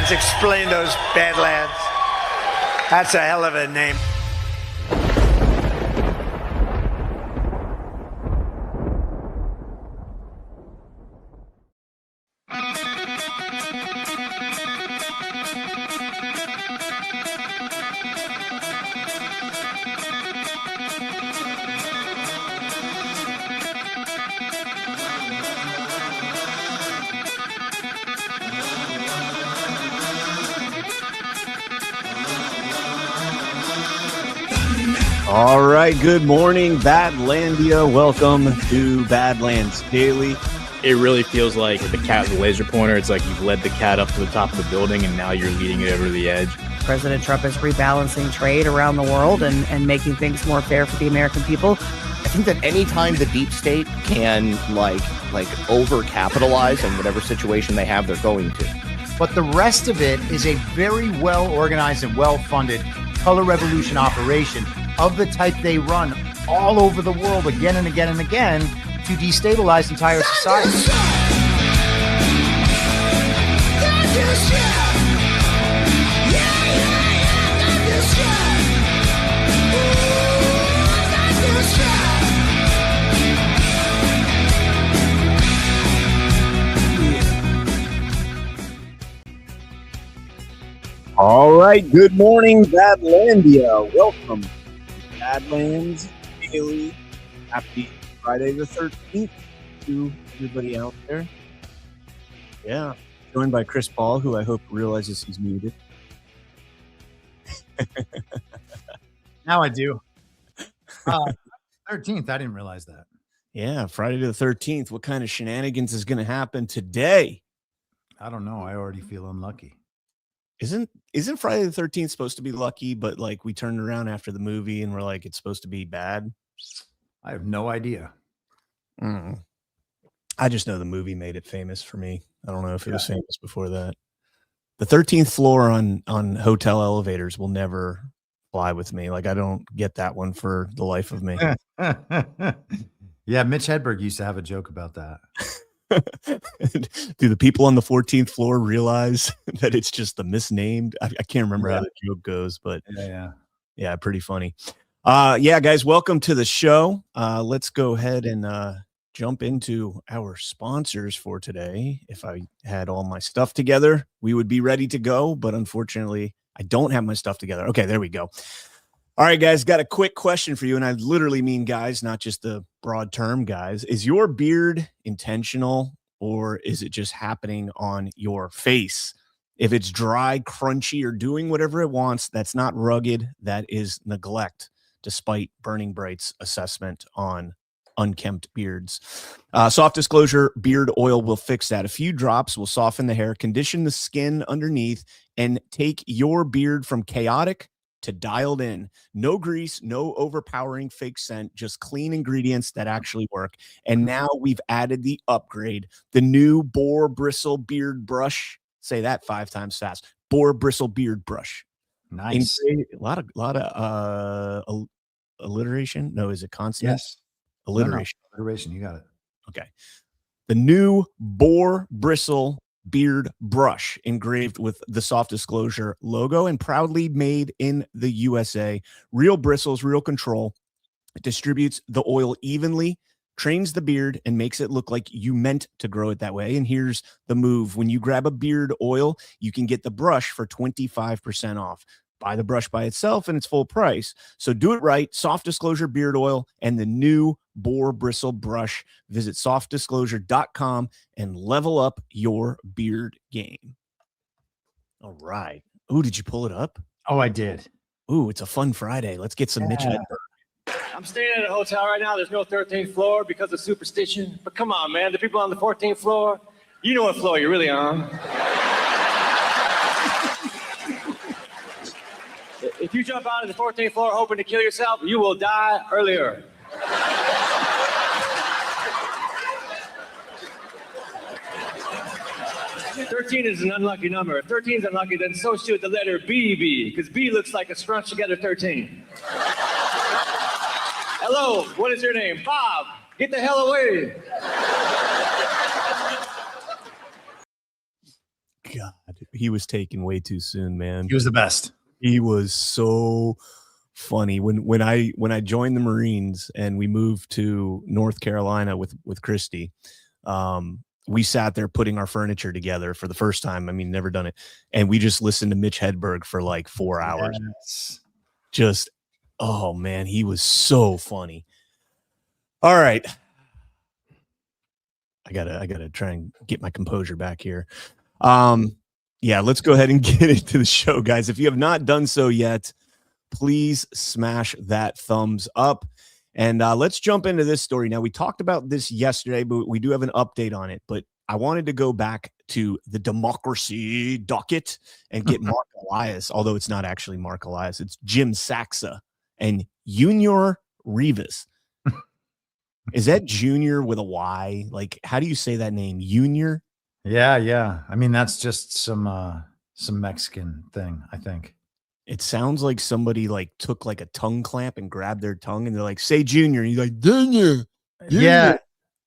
Badlands. Explain those Badlands. That's a hell of a name. All right, good morning, Badlandia. Welcome to Badlands Daily. It really feels like the cat with the laser pointer. It's like you've led the cat up to the top of the building, and now you're leading it over the edge. President Trump is rebalancing trade around the world and making things more fair for the American people. I think that anytime the deep state can like overcapitalize in whatever situation they have, they're going to. But the rest of it is a very well organized and well funded color revolution operation of the type they run all over the world again and again and again to destabilize entire society. All right, good morning, Badlandia. Welcome to Badlands Daily. Happy Friday the 13th to everybody out there. Yeah, joined by Chris Paul, who I hope realizes he's muted. Now I do. 13th, I didn't realize that. Yeah, Friday the 13th. What kind of shenanigans is going to happen today? I don't know. I already feel unlucky. Isn't Friday the 13th supposed to be lucky, but like we turned around after the movie and we're like, it's supposed to be bad? I have no idea. I just know the movie made it famous for me. I don't know if it was famous before that. The 13th floor on hotel elevators will never fly with me. Like I don't get that one for the life of me. Yeah, Mitch Hedberg used to have a joke about that. Do the people on the 14th floor realize that it's just the misnamed? I can't remember how the joke goes, but yeah, pretty funny. Yeah, guys, welcome to the show. Let's go ahead and jump into our sponsors for today. If I had all my stuff together, we would be ready to go, but unfortunately, I don't have my stuff together. Okay, there we go. All right, guys, got a quick question for you, and I literally mean guys, not just the broad term guys. Is your beard intentional, or is it just happening on your face? If it's dry, crunchy, or doing whatever it wants, that's not rugged. That is neglect, despite Burning Bright's assessment on unkempt beards. Soft Disclosure Beard Oil will fix that. A few drops will soften the hair, condition the skin underneath, and take your beard from chaotic to dialed in. No grease, no overpowering fake scent, just clean ingredients that actually work. And now we've added the upgrade, the new boar bristle beard brush. Say that 5 times fast. Boar bristle beard brush. Nice. A lot of alliteration. No, is it consonant? Yes. Alliteration. No. Alliteration. You got it. Okay. The new boar bristle beard brush engraved with the Soft Disclosure logo and proudly made in the USA. Real bristles, real control. It distributes the oil evenly, trains the beard, and makes it look like you meant to grow it that way. And here's the move. When you grab a beard oil, you can get the brush for 25% off. Buy the brush by itself and it's full price. So do it right. Soft Disclosure beard oil and the new boar bristle brush. Visit softdisclosure.com and level up your beard game. All right. Ooh, did you pull it up? Oh, I did. Ooh, it's a fun Friday. Let's get some Mitch Hedberg. I'm staying at a hotel right now. There's no 13th floor because of superstition. But come on, man. The people on the 14th floor, you know what floor you're really on. If you jump out of the 14th floor hoping to kill yourself, you will die earlier. 13 is an unlucky number. If 13 is unlucky, then so should the letter B be, because B looks like a scrunched together 13. Hello, what is your name? Bob. Get the hell away. God, he was taken way too soon, man. He was the best. He was so funny. When I joined the Marines and we moved to North Carolina with Christy, we sat there putting our furniture together for the first time. I mean, never done it. And we just listened to Mitch Hedberg for like 4 hours. Yes. Just, oh man, he was so funny. All right. I gotta try and get my composure back here. Yeah, let's go ahead and get into the show, guys. If you have not done so yet, please smash that thumbs up. And let's jump into this story. Now, we talked about this yesterday, but we do have an update on it. But I wanted to go back to the democracy docket and get Mark Elias, although it's not actually Mark Elias. It's Jim Saxa and Junior Rivas. Is that Junior with a Y? Like, how do you say that name? Junior? Yeah. I mean, that's just some Mexican thing, I think. It sounds like somebody like took like a tongue clamp and grabbed their tongue and they're like, say Junior. And he's like, Junior. Yeah.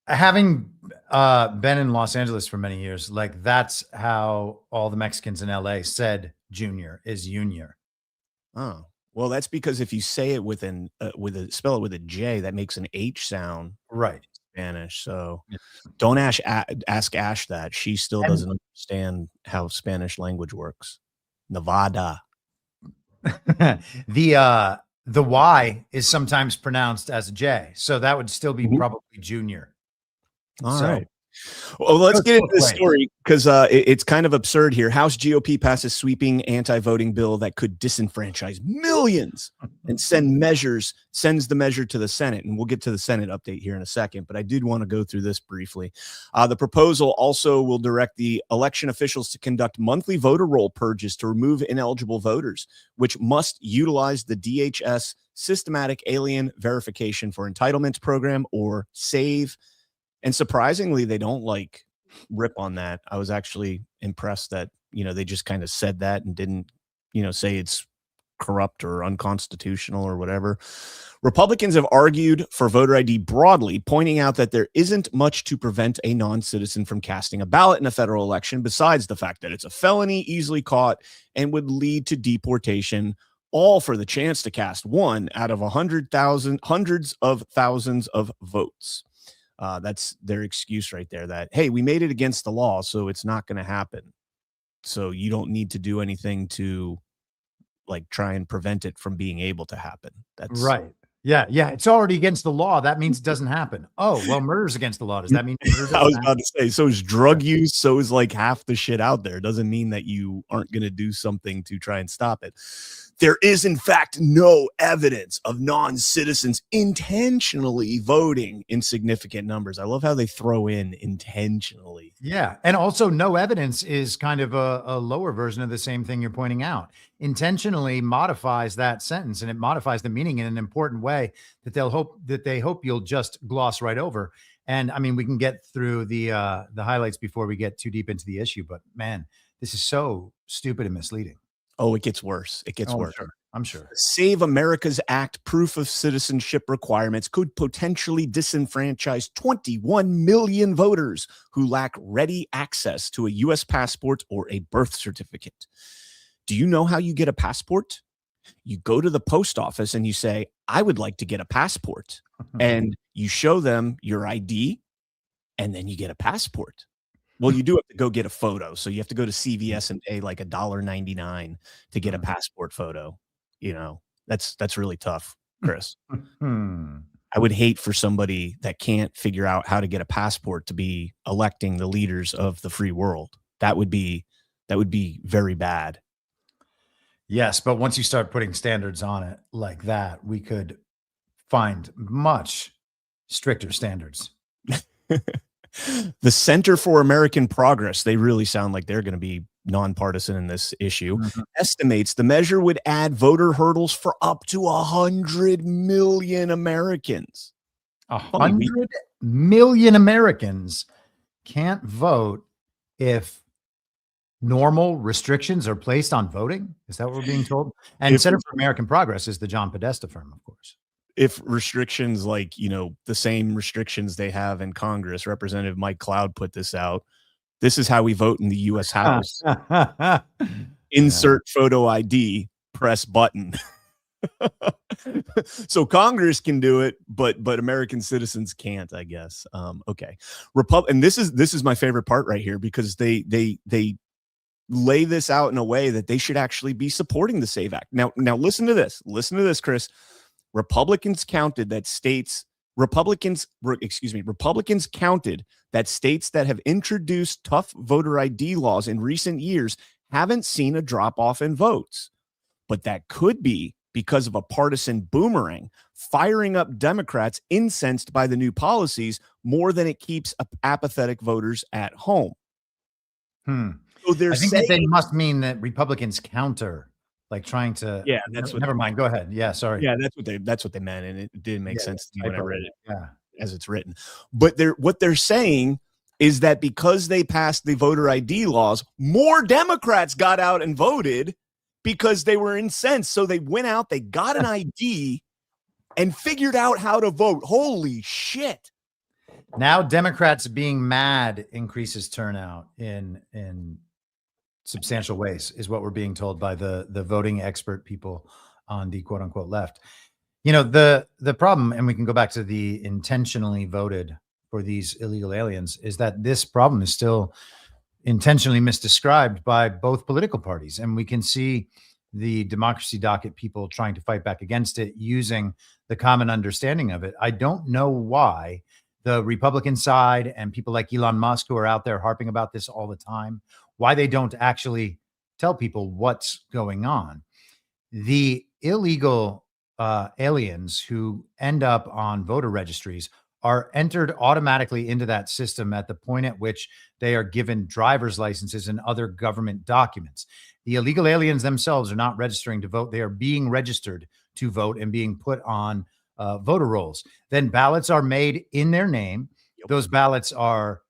Having been in Los Angeles for many years, like that's how all the Mexicans in LA said Junior is Junior. Oh, well, that's because if you say it spell it with a J, that makes an H sound. Right. In Spanish. So don't ask Ash that. She still doesn't understand how Spanish language works. Nevada. The Y is sometimes pronounced as a J, so that would still be probably Junior. All right. Well, let's get into this story because it's kind of absurd here. House GOP passes sweeping anti-voting bill that could disenfranchise millions and sends the measure to the Senate. And we'll get to the Senate update here in a second, but I did want to go through this briefly. The proposal also will direct the election officials to conduct monthly voter roll purges to remove ineligible voters, which must utilize the DHS Systematic Alien Verification for Entitlements program, or SAVE. And surprisingly, they don't like rip on that. I was actually impressed that, they just kind of said that and didn't, say it's corrupt or unconstitutional or whatever. Republicans have argued for voter ID broadly, pointing out that there isn't much to prevent a non-citizen from casting a ballot in a federal election, besides the fact that it's a felony, easily caught, and would lead to deportation, all for the chance to cast one out of hundreds of thousands of votes. That's their excuse right there, that, hey, we made it against the law, so it's not going to happen. So you don't need to do anything to like try and prevent it from being able to happen. That's right. Yeah. It's already against the law. That means it doesn't happen. Oh, well, murder's against the law. Does that mean murder I was about to say, so is drug use, so is like half the shit out there. Doesn't mean that you aren't going to do something to try and stop it. There is, in fact, no evidence of non-citizens intentionally voting in significant numbers. I love how they throw in intentionally. Yeah. And also no evidence is kind of a lower version of the same thing you're pointing out. Intentionally modifies that sentence, and it modifies the meaning in an important way that they hope you'll just gloss right over. And I mean, we can get through the highlights before we get too deep into the issue, but man, this is so stupid and misleading. Oh, it gets worse. It gets worse. Sure. I'm sure. Save America's Act proof of citizenship requirements could potentially disenfranchise 21 million voters who lack ready access to a U.S. passport or a birth certificate. Do you know how you get a passport? You go to the post office and you say, I would like to get a passport. And you show them your ID, and then you get a passport. Well, you do have to go get a photo. So you have to go to CVS and pay like $1.99 to get a passport photo. That's really tough, Chris. I would hate for somebody that can't figure out how to get a passport to be electing the leaders of the free world. That would be very bad. Yes, but once you start putting standards on it like that, we could find much stricter standards. The Center for American Progress, they really sound like they're going to be nonpartisan in this issue, estimates the measure would add voter hurdles for up to 100 million Americans. 100 million Americans can't vote if normal restrictions are placed on voting. Is that what we're being told? And Center for American Progress is the John Podesta firm, of course. If restrictions like, the same restrictions they have in Congress, Representative Mike Cloud put this out, This is how we vote in the U.S. House. Insert photo ID, press button. So Congress can do it, but American citizens can't, I guess. Okay. And this is my favorite part right here, because they lay this out in a way that they should actually be supporting the SAVE Act. Now listen to this. Listen to this, Chris. Republicans counted that states that have introduced tough voter ID laws in recent years haven't seen a drop off in votes. But that could be because of a partisan boomerang firing up Democrats incensed by the new policies more than it keeps apathetic voters at home. So they're I think saying, that they must mean that Republicans counter, like trying to. Yeah, that's what. Never mind. Go ahead. Yeah, sorry. Yeah, that's what they meant, and it didn't make sense to me when I read it. Yeah, as it's written. But what they're saying is that because they passed the voter ID laws, more Democrats got out and voted because they were incensed. So they went out, they got an ID, and figured out how to vote. Holy shit! Now Democrats being mad increases turnout in substantial ways, is what we're being told by the voting expert people on the quote unquote left. You know, the problem, and we can go back to the intentionally voted for these illegal aliens, is that this problem is still intentionally misdescribed by both political parties. And we can see the democracy docket people trying to fight back against it using the common understanding of it. I don't know why the Republican side and people like Elon Musk, who are out there harping about this all the time, why they don't actually tell people what's going on. The illegal aliens who end up on voter registries are entered automatically into that system at the point at which they are given driver's licenses and other government documents. The illegal aliens themselves are not registering to vote. They are being registered to vote and being put on voter rolls. Then ballots are made in their name. Those ballots are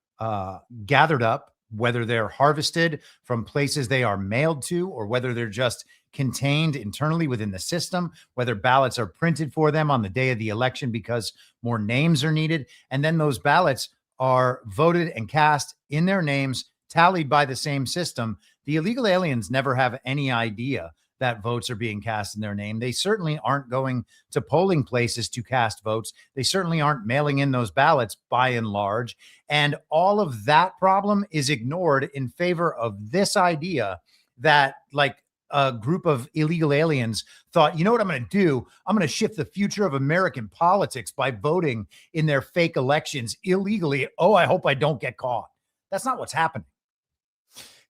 gathered up, whether they're harvested from places they are mailed to, or whether they're just contained internally within the system, whether ballots are printed for them on the day of the election because more names are needed. And then those ballots are voted and cast in their names, tallied by the same system. The illegal aliens never have any idea that votes are being cast in their name. They certainly aren't going to polling places to cast votes. They certainly aren't mailing in those ballots by and large. And all of that problem is ignored in favor of this idea that, like, a group of illegal aliens thought, you know what I'm going to do? I'm going to shift the future of American politics by voting in their fake elections illegally. Oh, I hope I don't get caught. That's not what's happening.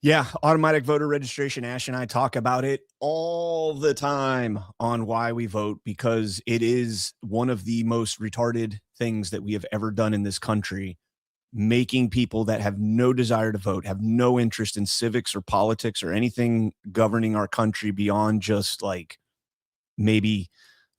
Yeah, automatic voter registration. Ash and I talk about it all the time on Why We Vote, because it is one of the most retarded things that we have ever done in this country, making people that have no desire to vote, have no interest in civics or politics or anything governing our country beyond just like maybe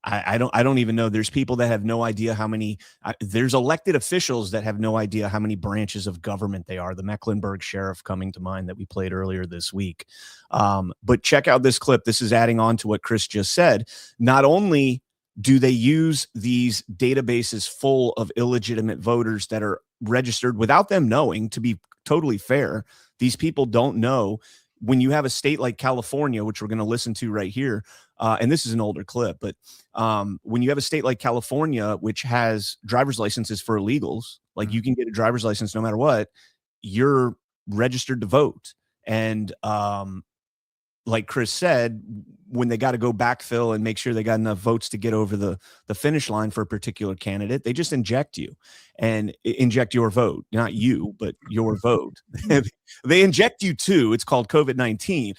I don't even know. There's people that have no idea how many, there's elected officials that have no idea how many branches of government they are. The Mecklenburg sheriff coming to mind that we played earlier this week. But check out this clip. This is adding on to what Chris just said. Not only do they use these databases full of illegitimate voters that are registered without them knowing, to be totally fair, these people don't know. When you have a state like California, which we're going to listen to right here, and this is an older clip, but when you have a state like California, which has driver's licenses for illegals, like you can get a driver's license no matter what, you're registered to vote. And like Chris said, when they got to go backfill and make sure they got enough votes to get over the finish line for a particular candidate, they just inject you and inject your vote. Not you, but your vote. They inject you too. It's called COVID-19.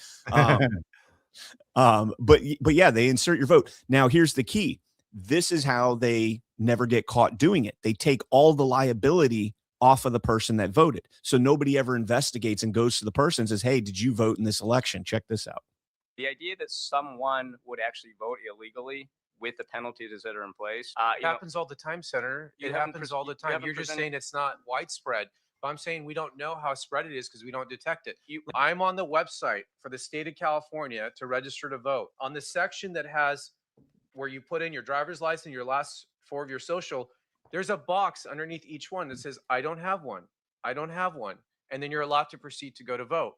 But yeah, they insert your vote. Now, here's the key. This is how they never get caught doing it. They take all the liability off of the person that voted. So nobody ever investigates and goes to the person and says, hey, did you vote in this election? Check this out. The idea that someone would actually vote illegally with the penalties that are in place. It happens all the time, Senator. It happens all the time. You're just saying it's not widespread. But I'm saying we don't know how spread it is because we don't detect it. I'm on the website for the state of California to register to vote. On the section that has where you put in your driver's license, your last four of your social, there's a box underneath each one that says, I don't have one. I don't have one. and then you're allowed to proceed to go to vote.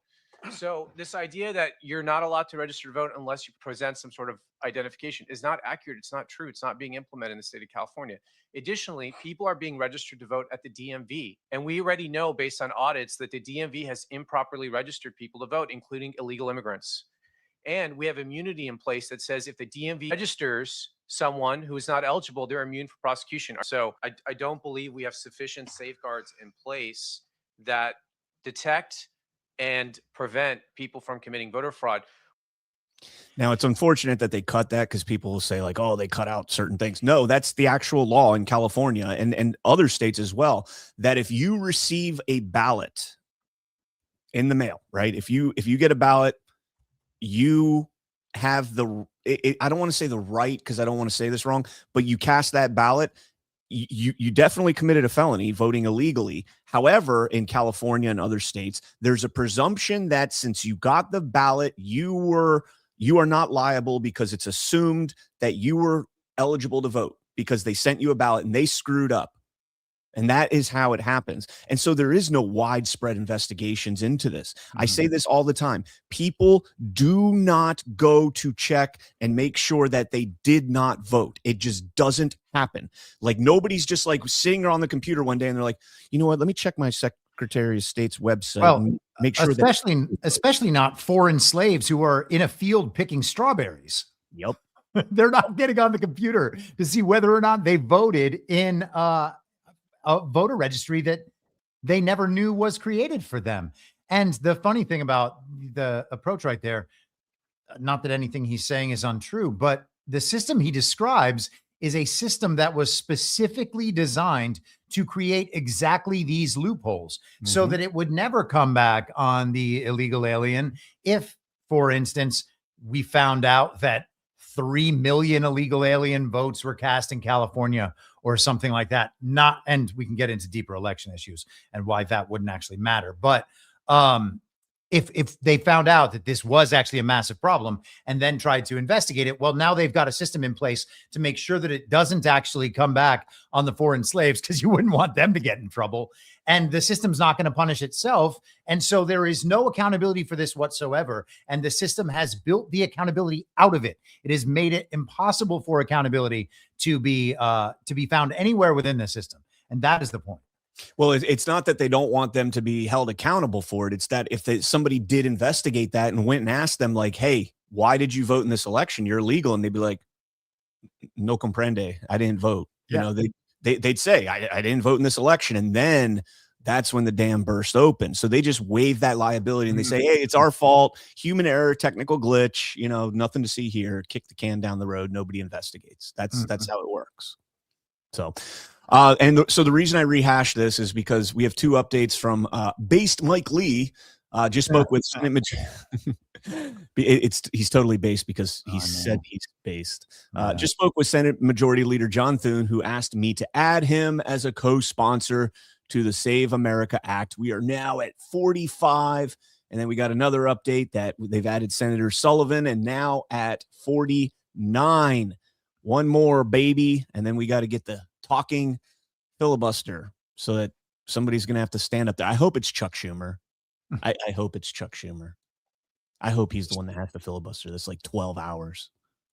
So this idea that you're not allowed to register to vote unless you present some sort of identification is not accurate. It's not true. It's not being implemented in the state of California. Additionally, people are being registered to vote at the DMV. And we already know based on audits that the DMV has improperly registered people to vote, including illegal immigrants. And we have immunity in place that says if the DMV registers someone who is not eligible, they're immune from prosecution. So I don't believe we have sufficient safeguards in place that detect and prevent people from committing voter fraud. Now, it's unfortunate that they cut that because people will say like, oh, they cut out certain things. No, that's the actual law in California and other states as well, that if you receive a ballot in the mail, right? If you get a ballot, you have I don't want to say the right because I don't want to say this wrong, but you cast that ballot, you definitely committed a felony voting illegally. However, in California and other states, there's a presumption that since you got the ballot, you are not liable because it's assumed that you were eligible to vote because they sent you a ballot and they screwed up. And that is how it happens. And so there is no widespread investigations into this. I say this all the time. People do not go to check and make sure that they did not vote. It just doesn't happen. Like nobody's just like sitting on the computer one day and they're like, you know what, let me check my Secretary of State's website and make sure especially not foreign slaves who are in a field picking strawberries. Yep. They're not getting on the computer to see whether or not they voted in a voter registry that they never knew was created for them. And the funny thing about the approach right there, not that anything he's saying is untrue, but the system he describes is a system that was specifically designed to create exactly these loopholes so that it would never come back on the illegal alien. If, for instance, we found out that 3 million illegal alien votes were cast in California or something like that. And we can get into deeper election issues and why that wouldn't actually matter. But if they found out that this was actually a massive problem and then tried to investigate it, well, now they've got a system in place to make sure that it doesn't actually come back on the foreign slaves, because you wouldn't want them to get in trouble. And the system's not going to punish itself. And so there is no accountability for this whatsoever. And the system has built the accountability out of it. It has made it impossible for accountability to be found anywhere within the system. And that is the point. Well, it's not that they don't want them to be held accountable for it. It's that if somebody did investigate that and went and asked them like, hey, why did you vote in this election? You're illegal. And they'd be like, no comprende. I didn't vote. Yeah. You know, they'd say, I didn't vote in this election. And then that's when the dam burst open. So they just waive that liability and they say, hey, it's our fault. Human error, technical glitch, you know, nothing to see here. Kick the can down the road. Nobody investigates. That's how it works. So, so the reason I rehash this is because we have two updates from based Mike Lee. Just spoke with Senate he's totally based because he said he's based. Just spoke with Senate Majority Leader John Thune, who asked me to add him as a co-sponsor to the Save America Act. We are now at 45. And then we got another update that they've added Senator Sullivan and now at 49. One more, baby. And then we got to get the talking filibuster so that somebody's going to have to stand up there. I hope it's Chuck Schumer. I hope it's Chuck Schumer. I hope he's the one that has to filibuster this like 12 hours.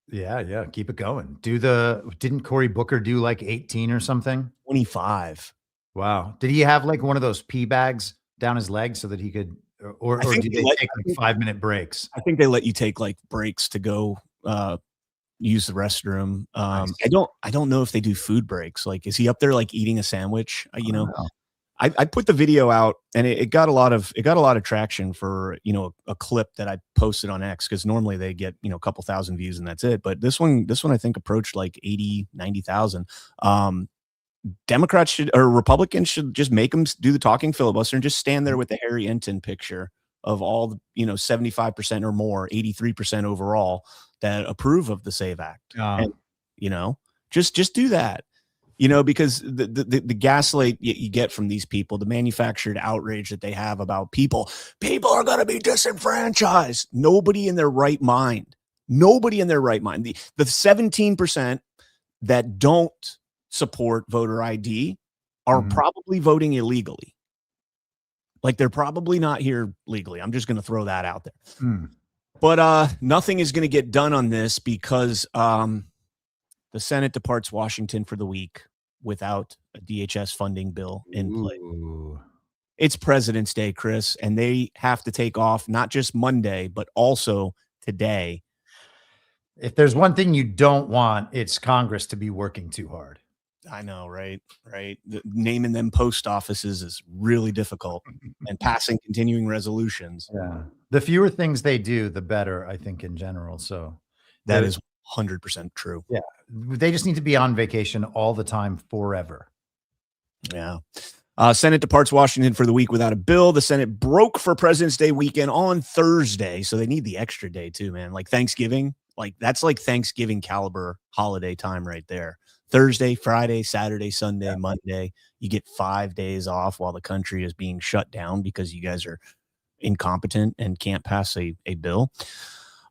Yeah. Keep it going. Didn't Cory Booker do like 18 or something? 25. Wow. Did he have like one of those pee bags down his leg so that he could, or did they take like 5-minute breaks? I think they let you take like breaks to go use the restroom. Nice. I don't know if they do food breaks. Like, is he up there like eating a sandwich? I put the video out and it got a lot of traction for, a clip that I posted on X, because normally they get, a couple thousand views and that's it. But this one I think approached like 80, 90,000. Democrats Republicans should just make them do the talking filibuster and just stand there with the Harry Enton picture of all the, 75% or more, 83% overall that approve of the SAVE Act. And, just do that. Because the gaslight you get from these people, the manufactured outrage that they have about people are going to be disenfranchised. Nobody in their right mind. The 17% that don't support voter ID are probably voting illegally. Like they're probably not here legally. I'm just going to throw that out there. But nothing is going to get done on this because the Senate departs Washington for the week without a DHS funding bill in play. It's President's Day, Chris, and they have to take off not just Monday, but also today. If there's one thing you don't want, it's Congress to be working too hard. I know, right? Naming them post offices is really difficult, and passing continuing resolutions. Yeah. The fewer things they do, the better, I think, in general. So that is 100% true. Yeah. They just need to be on vacation all the time forever. Yeah. Senate departs Washington for the week without a bill. The Senate broke for President's Day weekend on Thursday, so they need the extra day too, man. Like Thanksgiving, like that's like Thanksgiving caliber holiday time right there. Thursday, Friday, Saturday, Sunday, Monday. You get 5 days off while the country is being shut down because you guys are incompetent and can't pass a bill.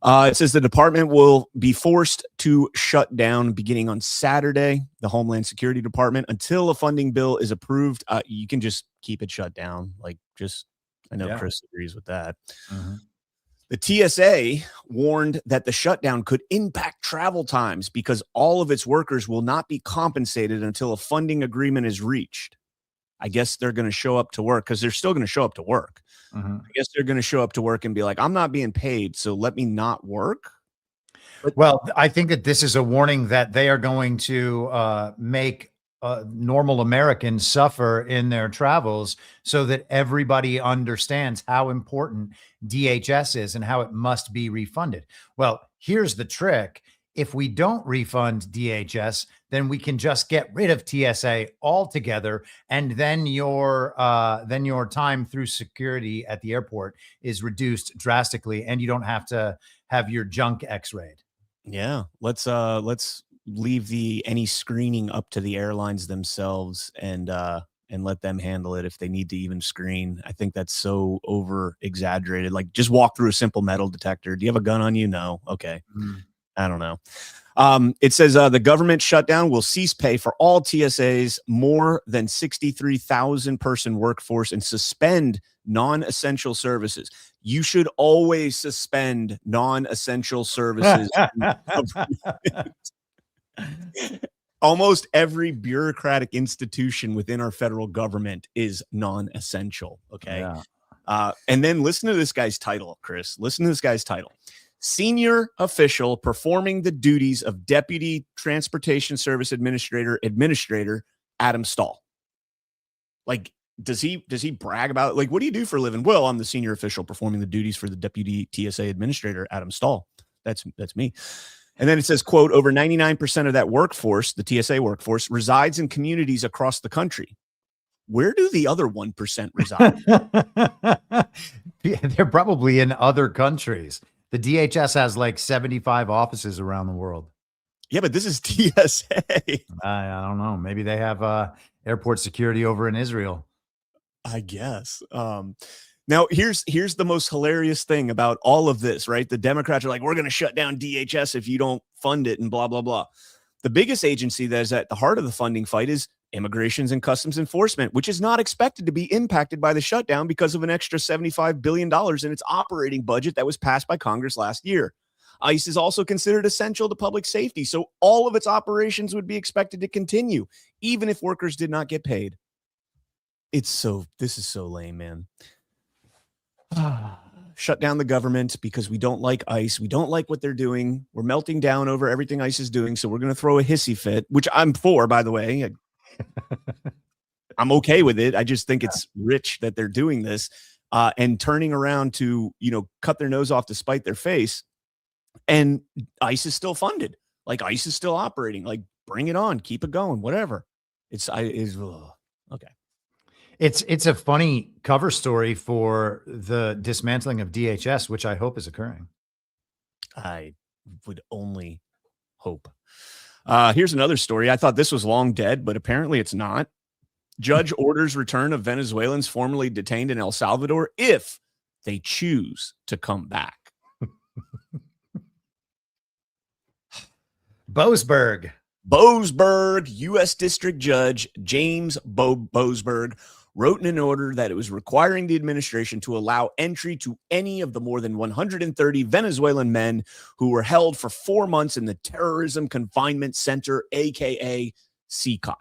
It says the department will be forced to shut down beginning on Saturday, the Homeland Security Department, until a funding bill is approved. You can just keep it shut down. I know Chris agrees with that. The TSA warned that the shutdown could impact travel times because all of its workers will not be compensated until a funding agreement is reached. I guess they're going to show up to work because they're still going to show up to work. I guess they're going to show up to work and be like, I'm not being paid, so let me not work. Well, I think that this is a warning that they are going to make normal Americans suffer in their travels so that everybody understands how important DHS is and how it must be refunded. Well, here's the trick. If we don't refund DHS, then we can just get rid of TSA altogether, and then your time through security at the airport is reduced drastically, and you don't have to have your junk X-rayed. Yeah, let's leave any screening up to the airlines themselves and let them handle it if they need to even screen. I think that's so over exaggerated. Like just walk through a simple metal detector. Do you have a gun on you? No. Okay. I don't know. It says the government shutdown will cease pay for all TSA's more than 63,000 person workforce and suspend non-essential services. You should always suspend non-essential services. Almost every bureaucratic institution within our federal government is non-essential. Okay. Yeah. And then listen to this guy's title, Chris. Listen to this guy's title. Senior official performing the duties of Deputy Transportation Service Administrator Adam Stahl. Like, does he brag about, like, what do you do for a living? Well, I'm the senior official performing the duties for the Deputy TSA Administrator Adam Stahl. That's me. And then it says, quote, over 99% of that workforce, the TSA workforce, resides in communities across the country. Where do the other 1% reside? They're probably in other countries. The DHS has like 75 offices around the world. Yeah, but this is TSA. I don't know. Maybe they have airport security over in Israel. I guess. Now, here's the most hilarious thing about all of this, right? The Democrats are like, we're going to shut down DHS if you don't fund it and blah, blah, blah. The biggest agency that is at the heart of the funding fight is Immigrations and Customs Enforcement, which is not expected to be impacted by the shutdown because of an extra $75 billion in its operating budget that was passed by Congress last year. ICE is also considered essential to public safety, so all of its operations would be expected to continue, even if workers did not get paid. This is so lame, man. Shut down the government because we don't like ICE. We don't like what they're doing. We're melting down over everything ICE is doing, so we're going to throw a hissy fit, which I'm for, by the way. I'm okay with it. I just think it's rich that they're doing this and turning around to, cut their nose off to spite their face. And ICE is still funded. Like ICE is still operating. Like bring it on, keep it going, whatever. Okay. It's a funny cover story for the dismantling of DHS, which I hope is occurring. I would only hope. Here's another story. I thought this was long dead, but apparently it's not. Judge orders return of Venezuelans formerly detained in El Salvador if they choose to come back. Boasberg, U.S. District Judge James Boasberg wrote in an order that it was requiring the administration to allow entry to any of the more than 130 Venezuelan men who were held for 4 months in the Terrorism Confinement Center, aka CCOT.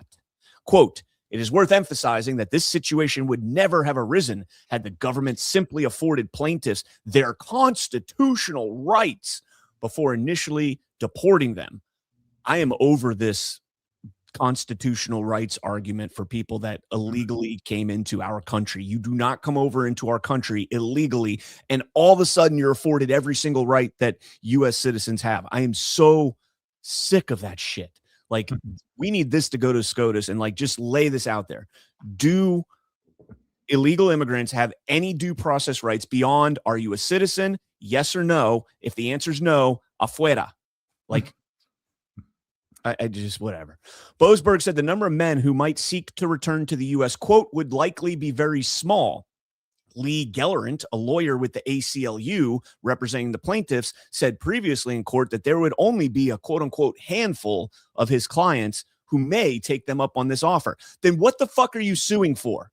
Quote, it is worth emphasizing that this situation would never have arisen had the government simply afforded plaintiffs their constitutional rights before initially deporting them. I am over this constitutional rights argument for people that illegally came into our country. You do not come over into our country illegally, and all of a sudden you're afforded every single right that U.S. citizens have. I am so sick of that shit. Like, we need this to go to SCOTUS and like just lay this out there. Do illegal immigrants have any due process rights beyond, are you a citizen? Yes or no? If the answer is no, afuera. Like, I just, whatever. Boasberg said the number of men who might seek to return to the U.S., quote, would likely be very small. Lee Gellerant, a lawyer with the ACLU representing the plaintiffs, said previously in court that there would only be a quote unquote handful of his clients who may take them up on this offer. Then what the fuck are you suing for?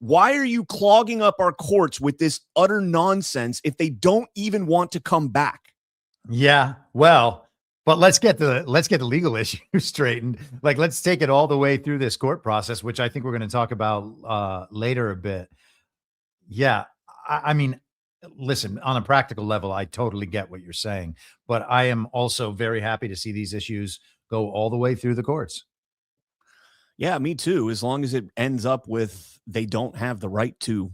Why are you clogging up our courts with this utter nonsense if they don't even want to come back? Yeah, well, but let's get the legal issue straightened. Like, let's take it all the way through this court process, which I think we're going to talk about later a bit. Yeah, I mean, listen, on a practical level, I totally get what you're saying, but I am also very happy to see these issues go all the way through the courts. Yeah, me too. As long as it ends up with they don't have the right to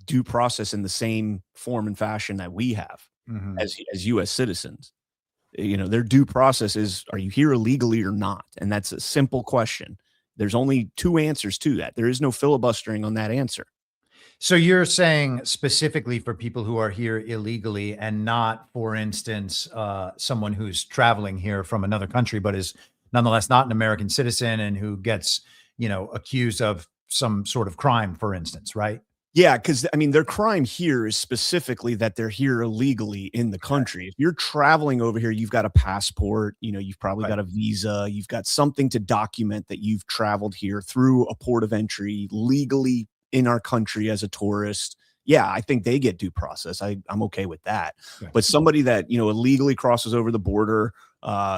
due process in the same form and fashion that we have as U.S. citizens. You know, their due process is, are you here illegally or not? And that's a simple question. There's only two answers to that. There is no filibustering on that answer. So you're saying specifically for people who are here illegally and not, for instance, someone who's traveling here from another country, but is nonetheless not an American citizen and who gets, you know, accused of some sort of crime, for instance, right? Yeah, because I mean, their crime here is specifically that they're here illegally in the country. If you're traveling over here, you've got a passport, you know, you've probably got a visa, you've got something to document that you've traveled here through a port of entry legally in our country as a tourist. Yeah, I think they get due process. I'm okay with that. Okay. But somebody that, you know, illegally crosses over the border,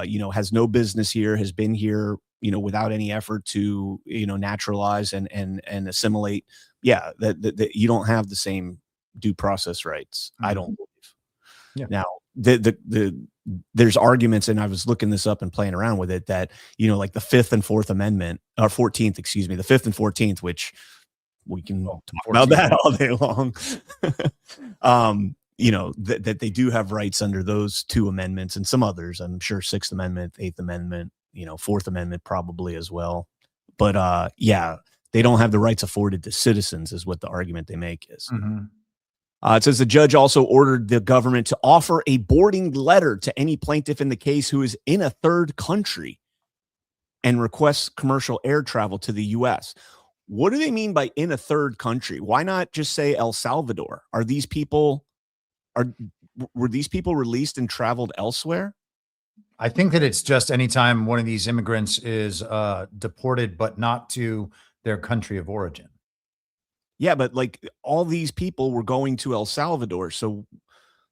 you know, has no business here, has been here, you know, without any effort to, you know, naturalize and assimilate. Yeah, that you don't have the same due process rights. I don't believe. Yeah. Now, there's arguments, and I was looking this up and playing around with it, that, you know, like the 5th and 4th Amendment, or 14th, excuse me, the 5th and 14th, which we can talk about that all day long. You know, that they do have rights under those two amendments and some others. I'm sure 6th Amendment, 8th Amendment, you know, 4th Amendment probably as well. But yeah, they don't have the rights afforded to citizens is what the argument they make is. It says the judge also ordered the government to offer a boarding letter to any plaintiff in the case who is in a third country and requests commercial air travel to the U.S. What do they mean by in a third country? Why not just say El Salvador? Were these people released and traveled elsewhere? I think that it's just anytime one of these immigrants is deported, but not to their country of origin. Yeah, but like all these people were going to El Salvador. So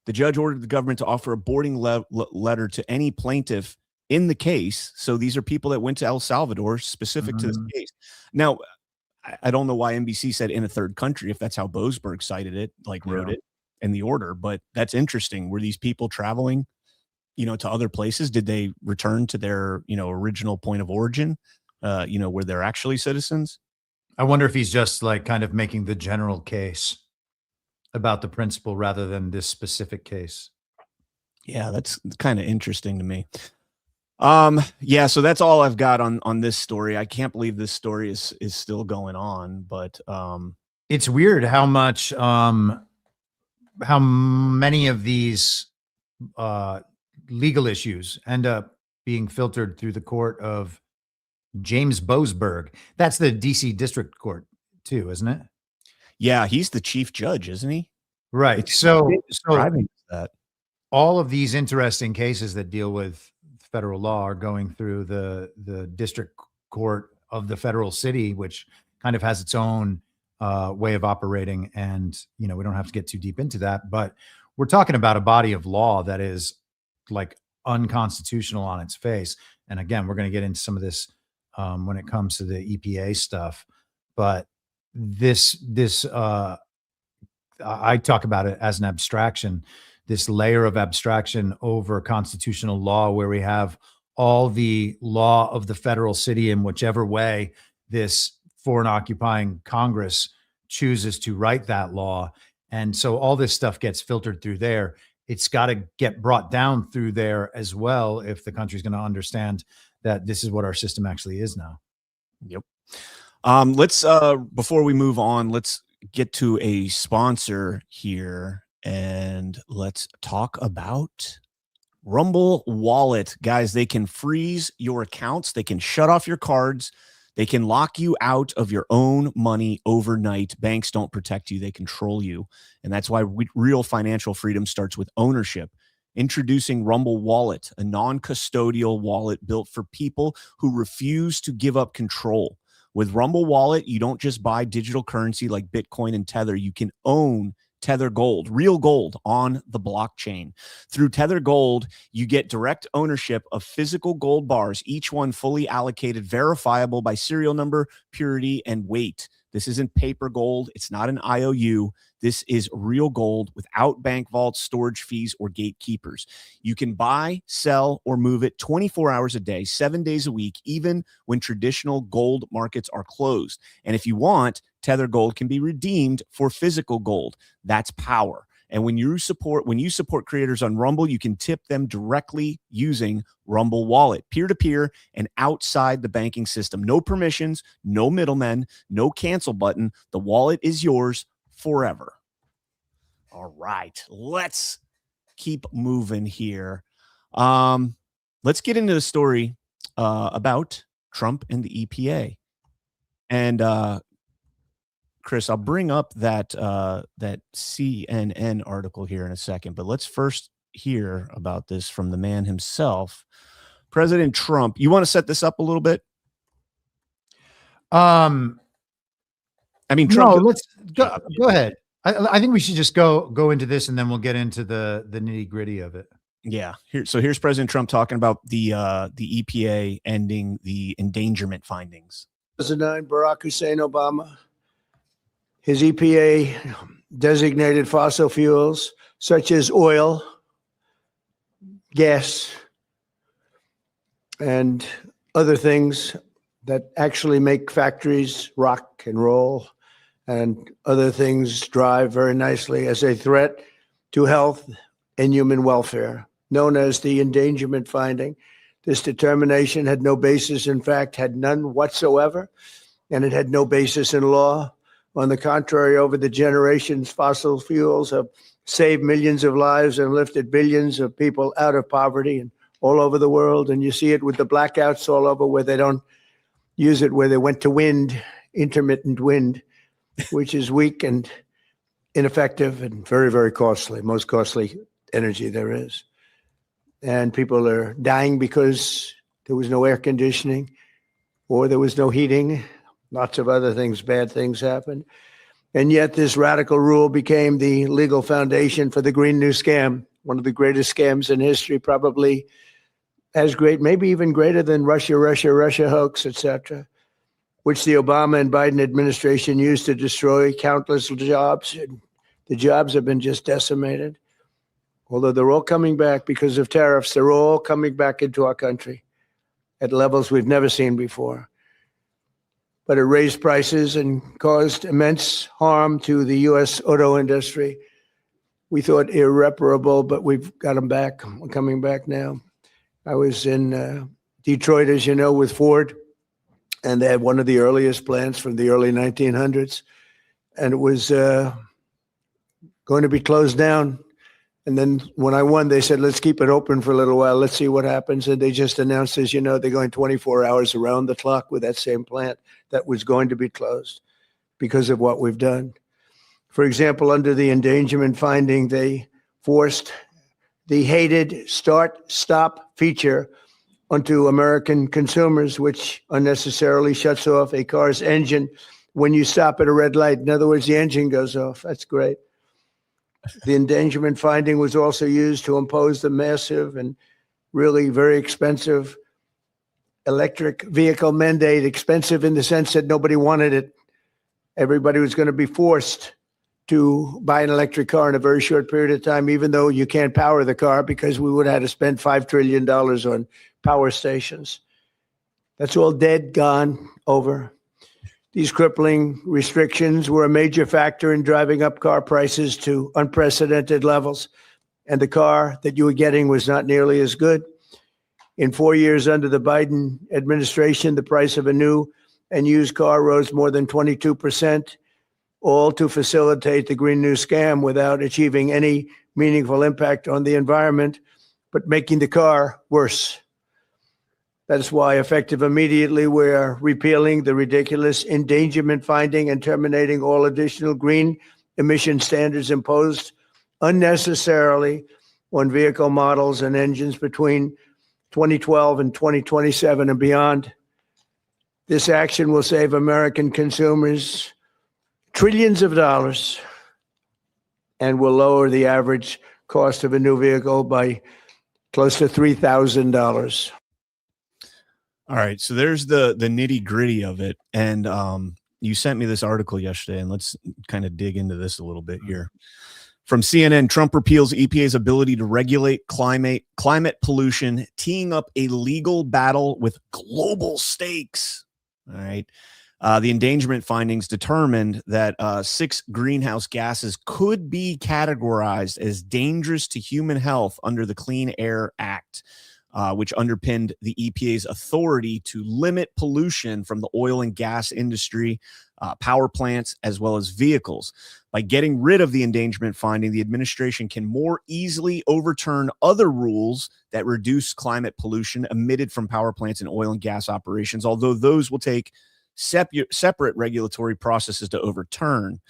the judge ordered the government to offer a boarding letter to any plaintiff in the case. So these are people that went to El Salvador specific to this case. Now, I don't know why NBC said in a third country, if that's how Boasberg cited it, like wrote it in the order, but that's interesting. Were these people traveling, you know, to other places? Did they return to their, you know, original point of origin, you know, where they're actually citizens? I wonder if he's just like kind of making the general case about the principle rather than this specific case. Yeah, that's kind of interesting to me. Yeah, so that's all I've got on this story. I can't believe this story is still going on, but it's weird how much how many of these legal issues end up being filtered through the court of James Boasberg. That's the DC District Court too, isn't it? Yeah, he's the chief judge, isn't he? Right. So that all of these interesting cases that deal with federal law are going through the district court of the federal city, which kind of has its own way of operating. And, we don't have to get too deep into that, but we're talking about a body of law that is like unconstitutional on its face. And again, we're going to get into some of this when it comes to the EPA stuff. But I talk about it as an abstraction, this layer of abstraction over constitutional law, where we have all the law of the federal city in whichever way this foreign occupying Congress chooses to write that law. And so all this stuff gets filtered through there. It's got to get brought down through there as well if the country's going to understand that this is what our system actually is now. Yep. Let's before we move on, let's get to a sponsor here and let's talk about Rumble Wallet. Guys, they can freeze your accounts, they can shut off your cards, they can lock you out of your own money overnight. Banks don't protect you, they control you. And that's why real financial freedom starts with ownership. Introducing Rumble Wallet, a non-custodial wallet built for people who refuse to give up control. With Rumble Wallet, you don't just buy digital currency like Bitcoin and Tether. You can own Tether Gold, real gold on the blockchain. Through Tether Gold, you get direct ownership of physical gold bars, each one fully allocated, verifiable by serial number, purity, and weight. This isn't paper gold. It's not an IOU. This is real gold without bank vaults, storage fees, or gatekeepers. You can buy, sell, or move it 24 hours a day, 7 days a week, even when traditional gold markets are closed. And if you want, Tether Gold can be redeemed for physical gold. That's power. And when you support creators on Rumble, you can tip them directly using Rumble Wallet, peer-to-peer and outside the banking system. No permissions, no middlemen, no cancel button. The wallet is yours forever. All right, let's keep moving here. Let's get into the story about Trump and the EPA. And Chris, I'll bring up that CNN article here in a second, but let's first hear about this from the man himself, President Trump. You want to set this up a little bit? Trump. No, let's go ahead. I think we should just go into this, and then we'll get into the nitty gritty of it. Yeah. Here's President Trump talking about the EPA ending the endangerment findings. President Barack Hussein Obama, his EPA designated fossil fuels such as oil, gas, and other things that actually make factories rock and roll and other things drive very nicely as a threat to health and human welfare, known as the endangerment finding. This determination had no basis, in fact, had none whatsoever, and it had no basis in law. On the contrary, over the generations, fossil fuels have saved millions of lives and lifted billions of people out of poverty and all over the world. And you see it with the blackouts all over where they don't use it, where they went to wind, intermittent wind, which is weak and ineffective and very, very costly, most costly energy there is. And people are dying because there was no air conditioning or there was no heating. Lots of other things, bad things happened. And yet this radical rule became the legal foundation for the Green New Scam, one of the greatest scams in history, probably as great, maybe even greater than Russia hoax, etc., which the Obama and Biden administration used to destroy countless jobs. The jobs have been just decimated. Although they're all coming back because of tariffs, they're all coming back into our country at levels we've never seen before. But it raised prices and caused immense harm to the U.S. auto industry. We thought irreparable, but we've got them back. We're coming back now. I was in Detroit, as you know, with Ford, and they had one of the earliest plants from the early 1900s, and it was going to be closed down. And then when I won, they said, let's keep it open for a little while. Let's see what happens. And they just announced, as you know, they're going 24 hours around the clock with that same plant that was going to be closed because of what we've done. For example, under the endangerment finding, they forced the hated start-stop feature onto American consumers, which unnecessarily shuts off a car's engine when you stop at a red light. In other words, the engine goes off. That's great. The endangerment finding was also used to impose the massive and really very expensive electric vehicle mandate. Expensive in the sense that nobody wanted it. Everybody was going to be forced to buy an electric car in a very short period of time, even though you can't power the car, because we would have had to spend $5 trillion on power stations. That's all dead, gone, over. These crippling restrictions were a major factor in driving up car prices to unprecedented levels, and the car that you were getting was not nearly as good. In 4 years under the Biden administration, the price of a new and used car rose more than 22%, all to facilitate the Green New Scam without achieving any meaningful impact on the environment, but making the car worse. That is why, effective immediately, we are repealing the ridiculous endangerment finding and terminating all additional green emission standards imposed unnecessarily on vehicle models and engines between 2012 and 2027 and beyond. This action will save American consumers trillions of dollars and will lower the average cost of a new vehicle by close to $3,000. All right, so there's the nitty gritty of it, and you sent me this article yesterday, and let's kind of dig into this a little bit here. From CNN, Trump repeals EPA's ability to regulate climate pollution, teeing up a legal battle with global stakes. All right. The endangerment findings determined that 6 greenhouse gases could be categorized as dangerous to human health under the Clean Air Act, which underpinned the EPA's authority to limit pollution from the oil and gas industry, power plants, as well as vehicles. By getting rid of the endangerment finding, the administration can more easily overturn other rules that reduce climate pollution emitted from power plants and oil and gas operations, although those will take separate regulatory processes to overturn.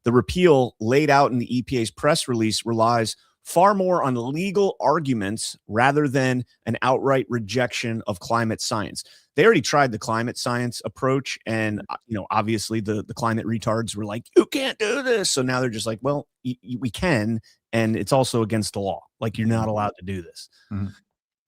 The repeal laid out in the EPA's press release relies far more on legal arguments rather than an outright rejection of climate science. They already tried the climate science approach, and obviously the climate retards were like, you can't do this. So now they're just like, well, we can, and it's also against the law. Like, you're not allowed to do this. Mm-hmm.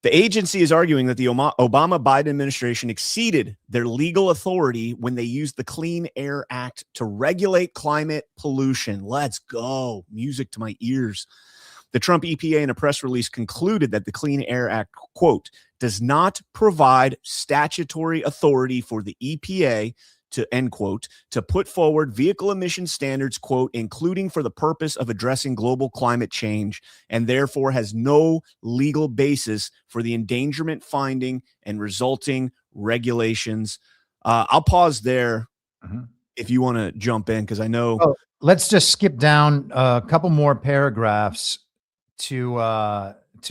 The agency is arguing that the Obama-Biden administration exceeded their legal authority when they used the Clean Air Act to regulate climate pollution. Let's go. Music to my ears. The Trump EPA in a press release concluded that the Clean Air Act, quote, does not provide statutory authority for the EPA to, end quote, to put forward vehicle emission standards, quote, including for the purpose of addressing global climate change, and therefore has no legal basis for the endangerment finding and resulting regulations. I'll pause there if you want to jump in, because I know. Oh, let's just skip down a couple more paragraphs to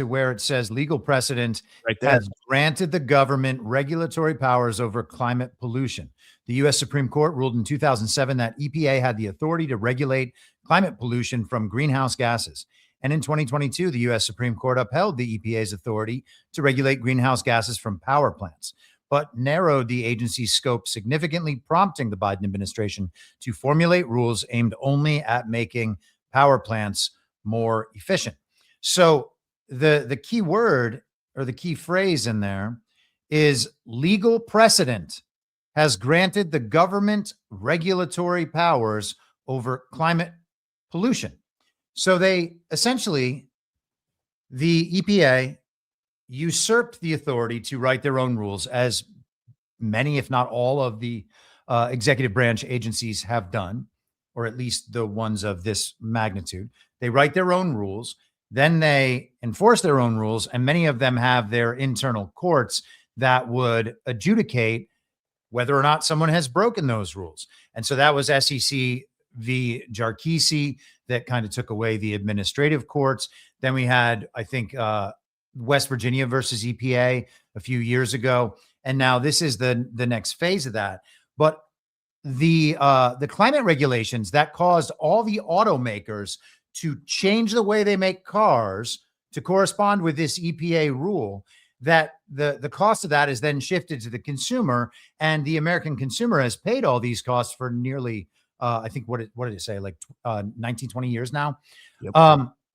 where it says legal precedent has granted the government regulatory powers over climate pollution. The U.S. Supreme Court ruled in 2007 that EPA had the authority to regulate climate pollution from greenhouse gases. And in 2022, the U.S. Supreme Court upheld the EPA's authority to regulate greenhouse gases from power plants, but narrowed the agency's scope significantly, prompting the Biden administration to formulate rules aimed only at making power plants more efficient. So the key word or the key phrase in there is legal precedent has granted the government regulatory powers over climate pollution. So they essentially, the EPA usurped the authority to write their own rules, as many, if not all, of the executive branch agencies have done, or at least the ones of this magnitude. They write their own rules, then they enforce their own rules, and many of them have their internal courts that would adjudicate whether or not someone has broken those rules. And so that was SEC v. Jarkisi that kind of took away the administrative courts. Then we had, I think, West Virginia versus EPA a few years ago. And now this is the next phase of that. But the climate regulations that caused all the automakers to change the way they make cars to correspond with this EPA rule, that the cost of that is then shifted to the consumer, and the American consumer has paid all these costs for nearly, I think, what did it say? Like 19, 20 years now. Yep.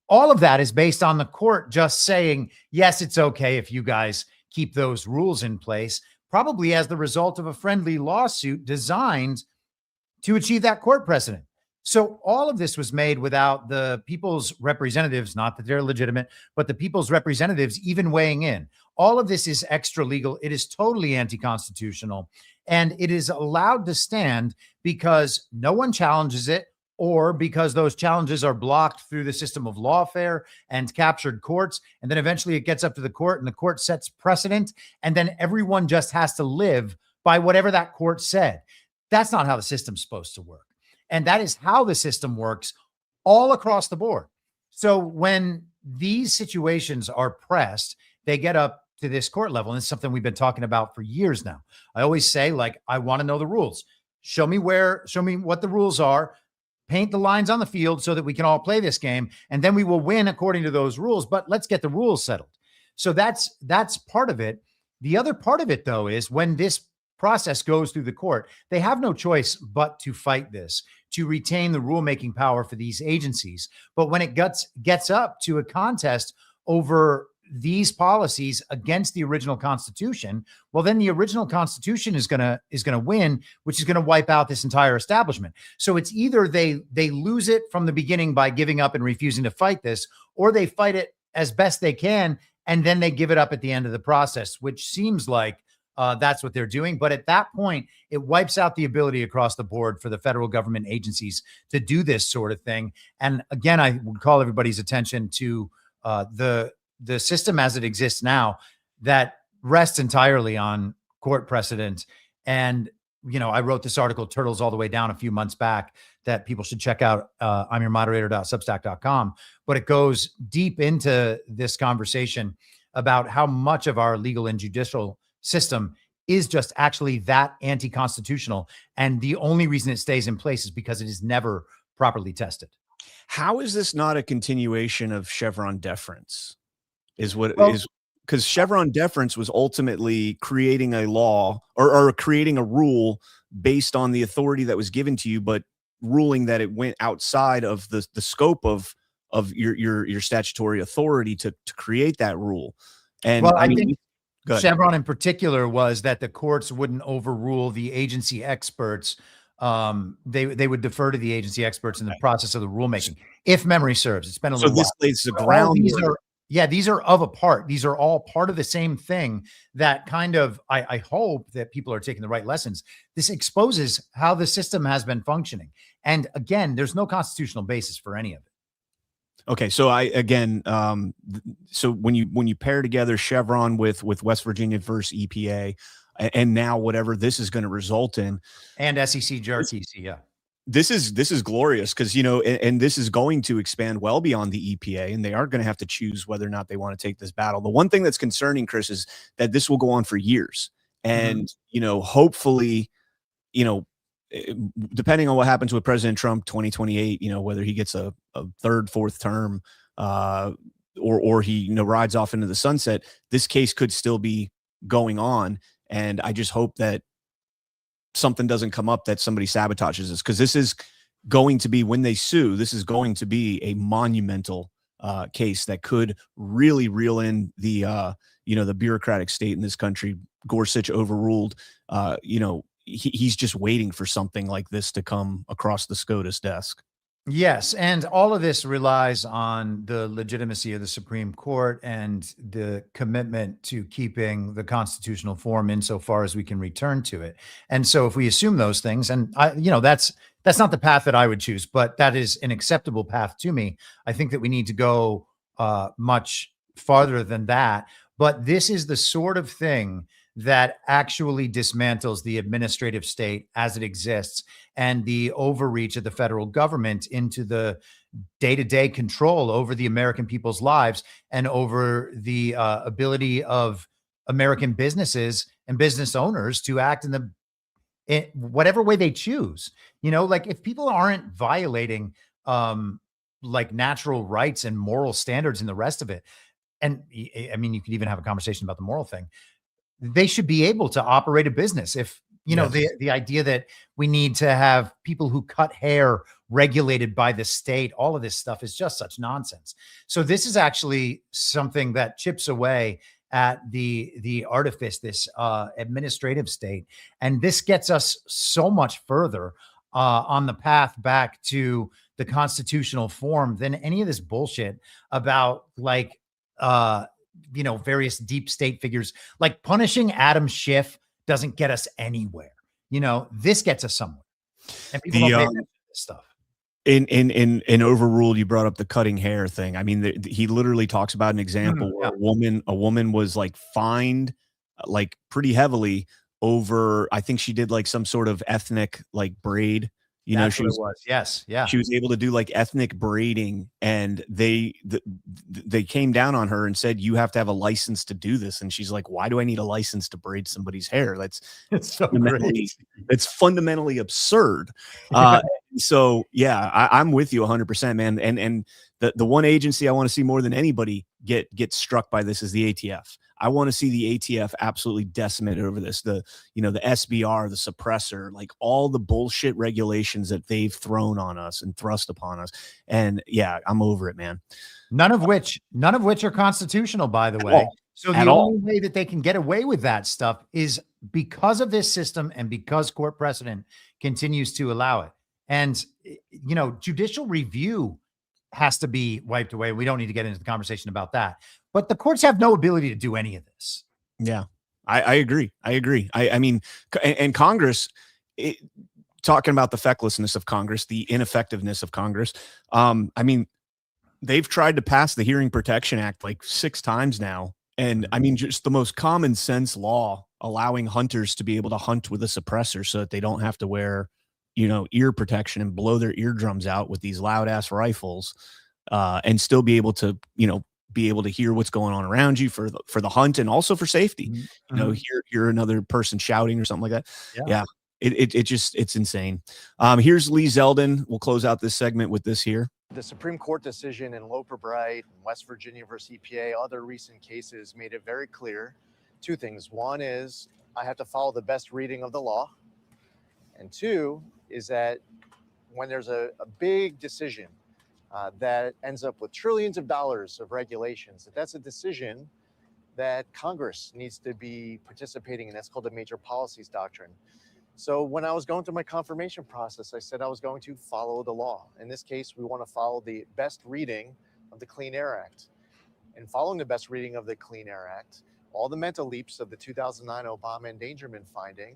All of that is based on the court just saying, yes, it's okay if you guys keep those rules in place, probably as the result of a friendly lawsuit designed to achieve that court precedent. So all of this was made without the people's representatives, not that they're legitimate, but the people's representatives even weighing in. All of this is extra legal. It is totally anti-constitutional, and it is allowed to stand because no one challenges it, or because those challenges are blocked through the system of lawfare and captured courts. And then eventually it gets up to the court, and the court sets precedent, and then everyone just has to live by whatever that court said. That's not how the system's supposed to work. And that is how the system works all across the board. So when these situations are pressed, they get up to this court level. And it's something we've been talking about for years now. I always say, like, I want to know the rules. Show me what the rules are. Paint the lines on the field so that we can all play this game, and then we will win according to those rules. But let's get the rules settled. So that's part of it. The other part of it, though, is when this process goes through the court, they have no choice but to fight this, to retain the rulemaking power for these agencies. But when it gets up to a contest over these policies against the original Constitution, well, then the original Constitution is gonna win, which is gonna wipe out this entire establishment. So it's either they lose it from the beginning by giving up and refusing to fight this, or they fight it as best they can, and then they give it up at the end of the process, which seems like that's what they're doing. But at that point, it wipes out the ability across the board for the federal government agencies to do this sort of thing. And again, I would call everybody's attention to the system as it exists now, that rests entirely on court precedent. And, you know, I wrote this article, Turtles All the Way Down, a few months back, that people should check out. I'm your moderator.substack.com. But it goes deep into this conversation about how much of our legal and judicial system is just actually that anti-constitutional. And the only reason it stays in place is because it is never properly tested. How is this not a continuation of Chevron deference? Because Chevron deference was ultimately creating a law or creating a rule based on the authority that was given to you, but ruling that it went outside of the scope of your statutory authority to create that rule. And well, I think Chevron in particular was that the courts wouldn't overrule the agency experts. They would defer to the agency experts in the process of the rulemaking, if memory serves. It's been a little while. So this lays the ground. These are of a part. These are all part of the same thing that kind of, I hope that people are taking the right lessons. This exposes how the system has been functioning. And again, there's no constitutional basis for any of it. Okay. So so when you pair together Chevron with West Virginia versus EPA, and now whatever this is going to result in, and SEC JRTC, yeah. This is glorious because, you know, and this is going to expand well beyond the EPA, and they are going to have to choose whether or not they want to take this battle. The one thing that's concerning, Chris, is that this will go on for years. And, you know, hopefully, you know, depending on what happens with President Trump 2028, you know, whether he gets a third, fourth term or he, you know, rides off into the sunset, this case could still be going on. And I just hope that something doesn't come up that somebody sabotages this, because this is going to be, when they sue, this is going to be a monumental case that could really reel in the you know, the bureaucratic state in this country. Gorsuch overruled. You know, he's just waiting for something like this to come across the SCOTUS desk. Yes, and all of this relies on the legitimacy of the Supreme Court and the commitment to keeping the constitutional form insofar as we can return to it. And so if we assume those things, and you know, that's not the path that I would choose, but that is an acceptable path to me. I think that we need to go much farther than that. But this is the sort of thing that actually dismantles the administrative state as it exists and the overreach of the federal government into the day-to-day control over the American people's lives and over the ability of American businesses and business owners to act in whatever way they choose. You know, like if people aren't violating like natural rights and moral standards and the rest of it, and I mean, you could even have a conversation about the moral thing. They should be able to operate a business. If, you know, the idea that we need to have people who cut hair regulated by the state, all of this stuff is just such nonsense. So this is actually something that chips away at the artifice, this administrative state. And this gets us so much further on the path back to the constitutional form than any of this bullshit about like, you know, various deep state figures. Like punishing Adam Schiff doesn't get us anywhere. You know, this gets us somewhere. And people don't pay attention to this stuff. In Overruled, you brought up the cutting hair thing. I mean, he literally talks about an example where a woman was like fined like pretty heavily over, I think she did like some sort of ethnic like braid. You know, she was, she was able to do like ethnic braiding, and they came down on her and said, you have to have a license to do this. And she's like, why do I need a license to braid somebody's hair? It's so great. It's fundamentally absurd. So yeah, I'm with you 100%, man. And the one agency I want to see more than anybody get struck by this is the ATF. I want to see the ATF absolutely decimated over this. The SBR, the suppressor, like all the bullshit regulations that they've thrown on us and thrust upon us. And yeah, I'm over it, man. None of which are constitutional, by the way. So the only way that they can get away with that stuff is because of this system and because court precedent continues to allow it. And, you know, judicial review has to be wiped away. We don't need to get into the conversation about that. But the courts have no ability to do any of this. Yeah, I agree. I mean, and Congress, talking about the fecklessness of Congress, the ineffectiveness of Congress. I mean, they've tried to pass the Hearing Protection Act like 6 times now. And I mean, just the most common sense law allowing hunters to be able to hunt with a suppressor so that they don't have to wear, you know, ear protection and blow their eardrums out with these loud ass rifles, and still be able to, you know, be able to hear what's going on around you for the hunt and also for safety. You know, hear another person shouting or something like that. Yeah. It's insane. Here's Lee Zeldin. We'll close out this segment with this here. The Supreme Court decision in Loper Bright, West Virginia versus EPA, other recent cases made it very clear 2 things. One is I have to follow the best reading of the law. And 2 is that when there's a big decision that ends up with trillions of dollars of regulations, that's a decision that Congress needs to be participating in. That's called the Major Policies Doctrine. So when I was going through my confirmation process, I said I was going to follow the law. In this case, we want to follow the best reading of the Clean Air Act. And following the best reading of the Clean Air Act, all the mental leaps of the 2009 Obama endangerment finding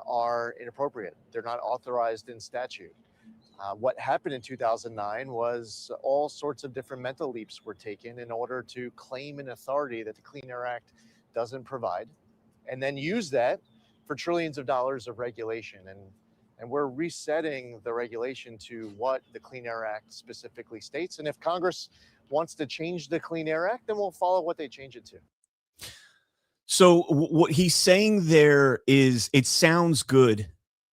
are inappropriate. They're not authorized in statute. What happened in 2009 was all sorts of different mental leaps were taken in order to claim an authority that the Clean Air Act doesn't provide, and then use that for trillions of dollars of regulation. And we're resetting the regulation to what the Clean Air Act specifically states. And if Congress wants to change the Clean Air Act, then we'll follow what they change it to. So what he's saying there is, it sounds good,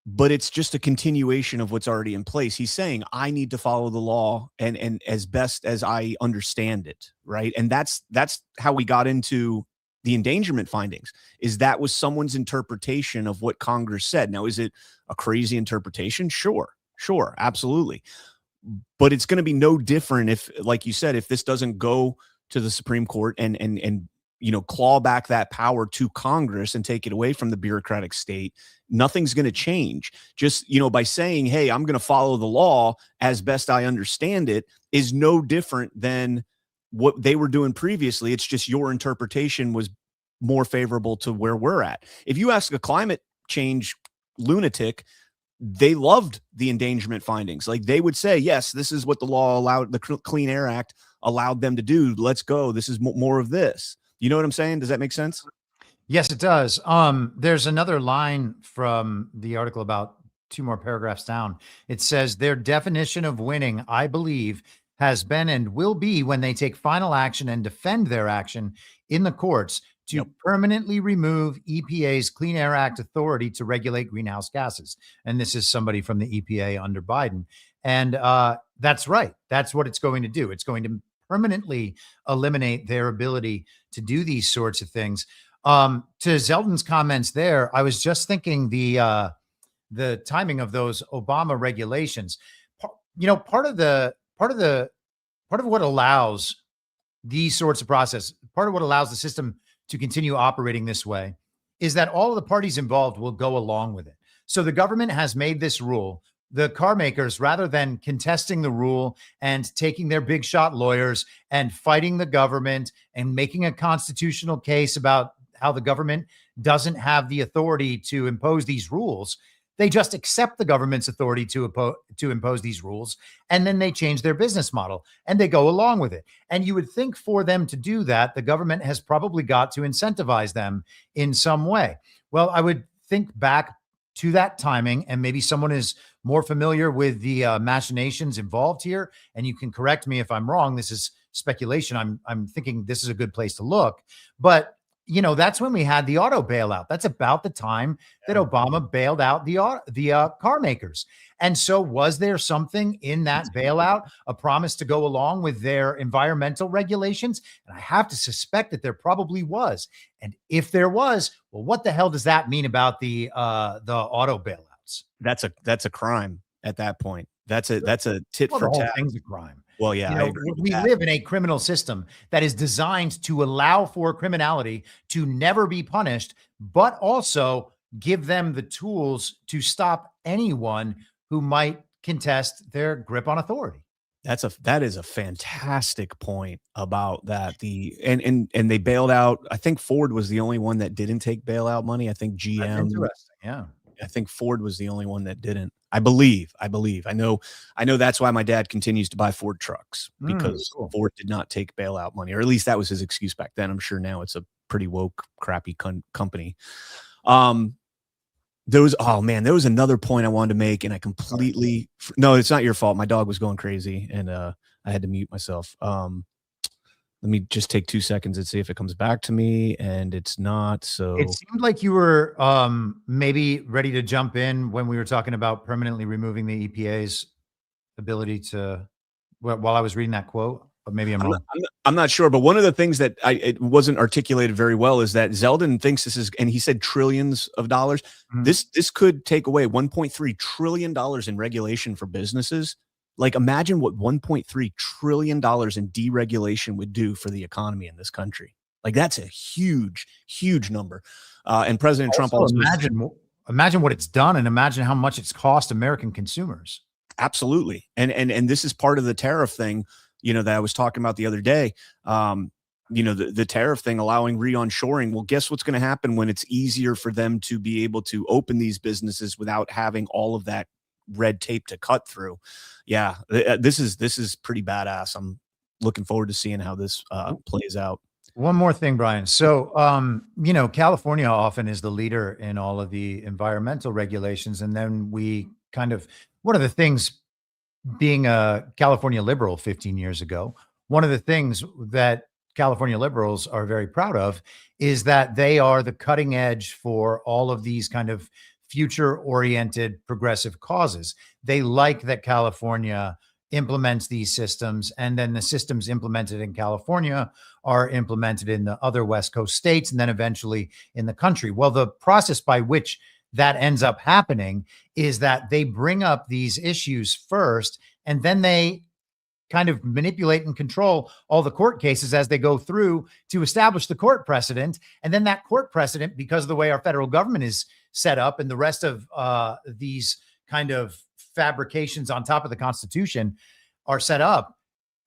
but it's just a continuation of what's already in place. He's saying, I need to follow the law and as best as I understand it. Right. And that's how we got into the endangerment findings, is that was someone's interpretation of what Congress said. Now, is it a crazy interpretation? Sure, absolutely. But it's going to be no different if, like you said, if this doesn't go to the Supreme Court and you know, claw back that power to Congress and take it away from the bureaucratic state, nothing's going to change. Just, you know, by saying, hey, I'm going to follow the law as best I understand it, is no different than what they were doing previously. It's just your interpretation was more favorable to where we're at. If you ask a climate change lunatic, they loved the endangerment findings. Like, they would say, yes, this is what the law allowed, the Clean Air Act allowed them to do. Let's go. This is more of this. You know what I'm saying? Does that make sense? Yes, it does. There's another line from the article about 2 more paragraphs down. It says, their definition of winning, I believe, has been and will be when they take final action and defend their action in the courts to permanently remove EPA's Clean Air Act authority to regulate greenhouse gases. And this is somebody from the EPA under Biden. And that's right. That's what it's going to do. It's going to permanently eliminate their ability to do these sorts of things. To Zeldin's comments there, I was just thinking the timing of those Obama regulations. Part of what allows these sorts of process, part of what allows the system to continue operating this way is that all of the parties involved will go along with it. So the government has made this rule. The car makers, rather than contesting the rule and taking their big shot lawyers and fighting the government and making a constitutional case about how the government doesn't have the authority to impose these rules, they just accept the government's authority to impose these rules, and then they change their business model and they go along with it. And you would think for them to do that, the government has probably got to incentivize them in some way. Well, I would think back to that timing, and maybe someone is more familiar with the machinations involved here, and you can correct me if I'm wrong. This is speculation. I'm thinking this is a good place to look, but that's when we had the auto bailout. That's about the time that Obama bailed out the car makers. And so was there something in that bailout, a promise to go along with their environmental regulations? And I have to suspect that there probably was. And if there was, well, what the hell does that mean about the auto bailouts? That's a crime at that point. That's a tit for tat. The whole thing's a crime. Well, yeah, I agree with we that. live in a criminal system that is designed to allow for criminality to never be punished, but also give them the tools to stop anyone who might contest their grip on authority. That is a fantastic point about that. And they bailed out. I think Ford was the only one that didn't take bailout money. I think GM. That's interesting. Yeah. I think Ford was the only one that didn't. I believe. I know that's why my dad continues to buy Ford trucks, because Ford did not take bailout money, or at least that was his excuse back then. I'm sure now it's a pretty woke, crappy company. There was another point I wanted to make, and I completely, no, it's not your fault. My dog was going crazy and I had to mute myself. Let me just take 2 seconds and see if it comes back to me, and it's not. So it seemed like you were maybe ready to jump in when we were talking about permanently removing the EPA's ability to, while I was reading that quote, but maybe I'm wrong. I'm not sure, but one of the things that it wasn't articulated very well is that Zeldin thinks this is, and he said trillions of dollars. This could take away $1.3 trillion in regulation for businesses. Like, imagine what $1.3 trillion in deregulation would do for the economy in this country. Like, that's a huge, huge number. And President Trump also imagine what it's done, and imagine how much it's cost American consumers. Absolutely. And this is part of the tariff thing, that I was talking about the other day. The tariff thing, allowing re-onshoring. Well, guess what's going to happen when it's easier for them to be able to open these businesses without having all of that red tape to cut through? Yeah, this is pretty badass. I'm looking forward to seeing how this plays out. One more thing, Brian. So, California often is the leader in all of the environmental regulations. And then one of the things, being a California liberal 15 years ago, one of the things that California liberals are very proud of is that they are the cutting edge for all of these kind of future-oriented progressive causes. They like that California implements these systems, and then the systems implemented in California are implemented in the other West Coast states, and then eventually in the country. Well, the process by which that ends up happening is that they bring up these issues first, and then they kind of manipulate and control all the court cases as they go through to establish the court precedent. And then that court precedent, because of the way our federal government is set up and the rest of these kind of fabrications on top of the Constitution are set up,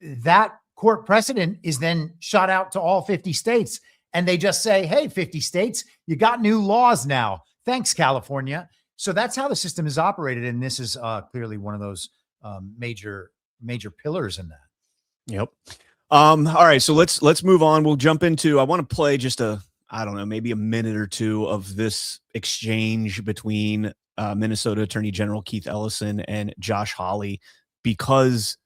that court precedent is then shot out to all 50 states. And they just say, hey, 50 states, you got new laws now. Thanks, California. So that's how the system is operated. And this is clearly one of those major pillars in that. Yep. All right. So let's move on. We'll jump into, I want to play just maybe a minute or two of this exchange between Minnesota Attorney General Keith Ellison and Josh Hawley, because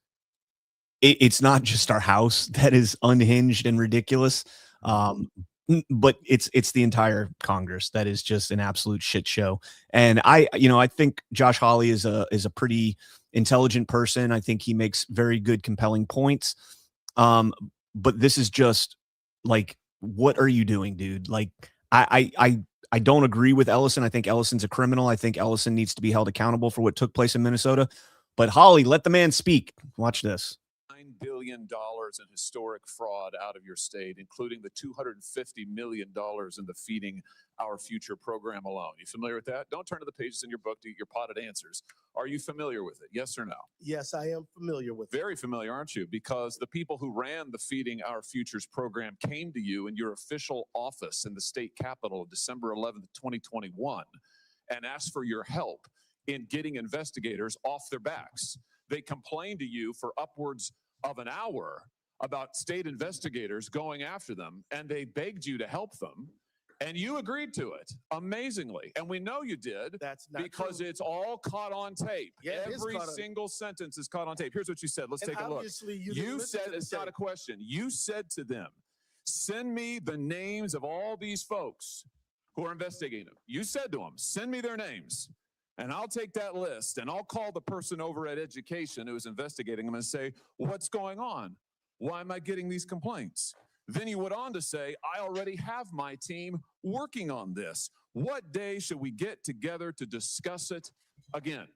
it's not just our House that is unhinged and ridiculous, but it's the entire Congress that is just an absolute shit show. And I think Josh Hawley is a pretty intelligent person. I think he makes very good, compelling points. But this is just like, what are you doing, dude? Like, I don't agree with Ellison. I think Ellison's a criminal. I think Ellison needs to be held accountable for what took place in Minnesota. But Holly, let the man speak. Watch this. $9 billion in historic fraud out of your state, including the $250 million in the Feeding Our Future program alone. You familiar with that? Don't turn to the pages in your book to get your potted answers. Are you familiar with it? Yes or no? Yes, I am familiar with it. Very familiar, aren't you? Because the people who ran the Feeding Our Futures program came to you in your official office in the state capitol December 11th, 2021, and asked for your help in getting investigators off their backs. They complained to you for upwards of an hour about state investigators going after them, and they begged you to help them, and you agreed to it, amazingly. And we know you did. That's not because true. It's all caught on tape. Yeah, every single sentence is caught on tape. Here's what you said. Let's take a look. You said, it's not a question. You said to them, send me the names of all these folks who are investigating them. You said to them, send me their names. And I'll take that list and I'll call the person over at education who is investigating them and say, what's going on? Why am I getting these complaints? Then you went on to say, I already have my team working on this. What day should we get together to discuss it again?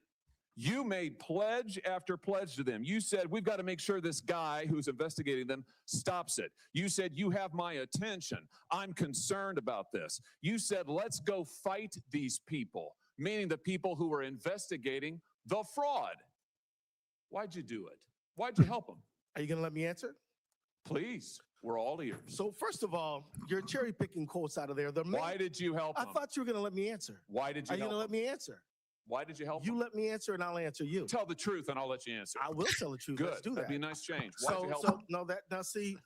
You made pledge after pledge to them. You said, we've got to make sure this guy who's investigating them stops it. You said, you have my attention. I'm concerned about this. You said, let's go fight these people, meaning the people who were investigating the fraud. Why'd you do it? Why'd you help them? Are you going to let me answer? Please, we're all ears. So first of all, you're cherry picking quotes out of there. Why did you help them? I thought you were going to let me answer. Why did you Are you help going to them? let me answer? Why did you help You them? let me answer and I'll answer you. Tell the truth and I'll let you answer. I will tell the truth. Good. Let's do that. That'd be a nice change. Why'd you help So them? no, now see,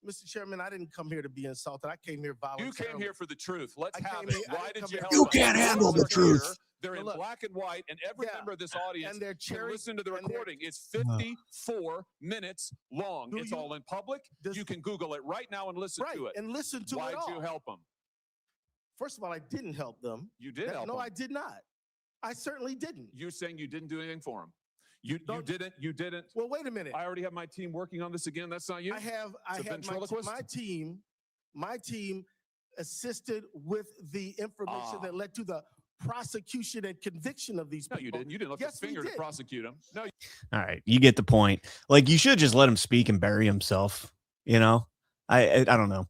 Mr. Chairman, I didn't come here to be insulted. I came here voluntarily. You came here for the truth. Let's I have came it. here- I Why didn't did come you here- help You them? can't handle the They're truth. here. They're in Look, black and white, and every yeah, member of this audience and they're can cherry- listen to the and they're- recording. It's 54 minutes long. Do It's you- all in public. does- You can Google it right now and listen Right, to it. and listen to Why'd it all. you help them? First of all, I didn't help them. You did help No, them. I did not. I certainly didn't. You're saying you didn't do anything for them. You Don't- didn't. Well, wait a minute. I already have my team working on this again. That's not you. I have It's a ventriloquist? my team assisted with the information that led to the prosecution and conviction of these No, people. you didn't. You didn't lift Yes, a we finger to did. prosecute them. No, All right, you get the point. Like, you should just let him speak and bury himself. You know, I don't know.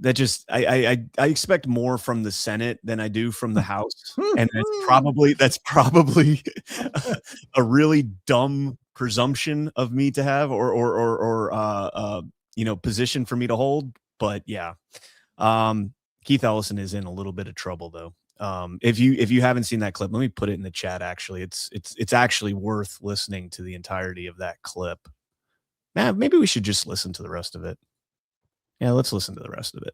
That just I expect more from the Senate than I do from the House, and that's probably a really dumb presumption of me to have, or position for me to hold. But yeah, Keith Ellison is in a little bit of trouble though. If you haven't seen that clip, let me put it in the chat. Actually, it's actually worth listening to the entirety of that clip. Man, maybe we should just listen to the rest of it. Yeah, let's listen to the rest of it.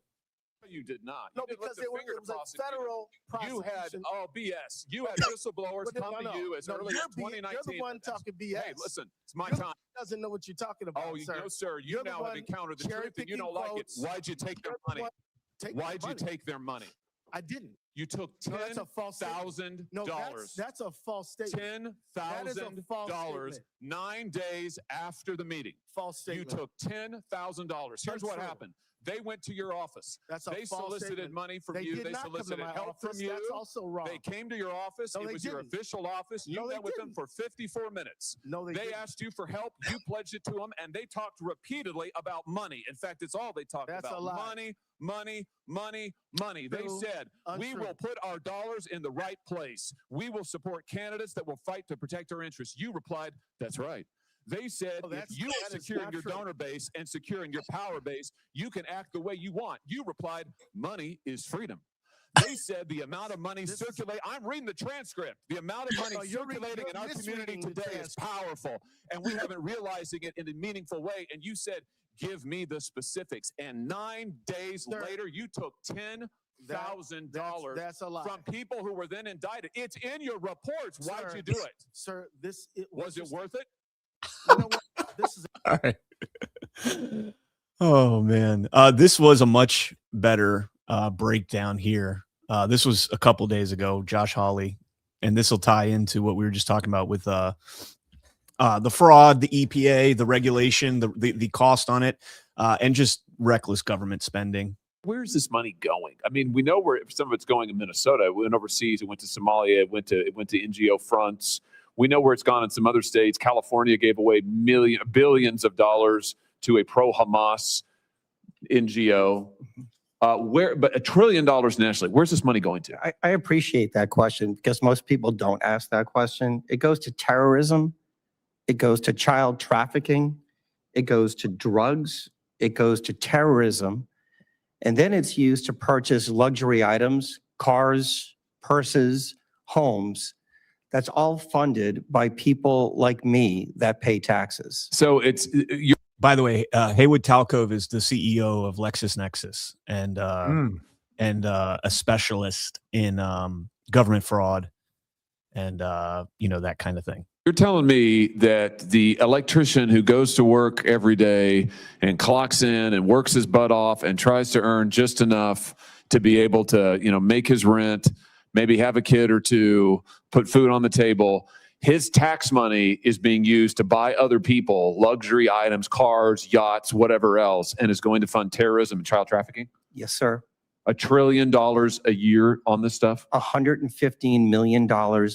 you did not. No, You didn't because lift it was, finger to a prosecute them. federal You had, prosecution. BS. You had whistleblowers come to you as early as 2019. You're the one talking BS. Hey, listen, it's my You're time. doesn't know what you're talking about, Oh, sir. no, sir. You You're the now have one encountered the truth and you cherry-picking don't like it. quotes. Why'd you take their You're the money? one taking their Why'd you money. take their money? I didn't. You took No, that's a false statement. $10,000. No, that's a false statement. That is a false $10,000 statement. 9 days after the meeting. False statement. You took $10,000. Here's what Untrue. happened. They went to your office. That's a They false solicited statement. money from They you. did They not come to solicited my help office. from you. That's also wrong. They came to your office. No, It they was your didn't. official office. You No, they met with them didn't. for 54 minutes. No, they didn't. asked you for help. You pledged it to them, and they talked repeatedly about money. In fact, it's all they talked That's about. a lie. Money, money, money, money. They True. said, we Untrue. will put our dollars in the right place. We will support candidates that will fight to protect our interests. You replied, that's right. They said, No, if you are that is securing not your true. donor base and securing your power base, you can act the way you want. You replied, money is freedom. They said the amount of money circulating, I'm reading the transcript. The amount of money No, you're circulating in our community misreading the today is powerful, and we haven't realizing it in a meaningful way. And you said, give me the specifics. And 9 days Sir, later, you took $10,000 That's a lie. from people who were then indicted. It's in your reports. Why'd Sir, you do it? Sir, Was it worth it? You know what? This is All right. Oh man, this was a much better breakdown here. This was a couple days ago, Josh Hawley, and this will tie into what we were just talking about with the fraud, the EPA, the regulation, the cost on it, and just reckless government spending. Where's this money going? I mean, we know where some of it's going in Minnesota. It went overseas. It went to Somalia. It went to NGO fronts. We know where it's gone in some other states. California gave away billions of dollars to a pro-Hamas NGO. But $1 trillion nationally. Where's this money going to? I appreciate that question because most people don't ask that question. It goes to terrorism. It goes to child trafficking. It goes to drugs. It goes to terrorism. And then it's used to purchase luxury items, cars, purses, homes. That's all funded by people like me that pay taxes. So it's by the way, Haywood Talcove is the CEO of LexisNexis and a specialist in government fraud and that kind of thing. You're telling me that the electrician who goes to work every day and clocks in and works his butt off and tries to earn just enough to be able to, make his rent, maybe have a kid or two, put food on the table, his tax money is being used to buy other people luxury items, cars, yachts, whatever else, and is going to fund terrorism and child trafficking? Yes, sir. $1 trillion a year on this stuff? $115 million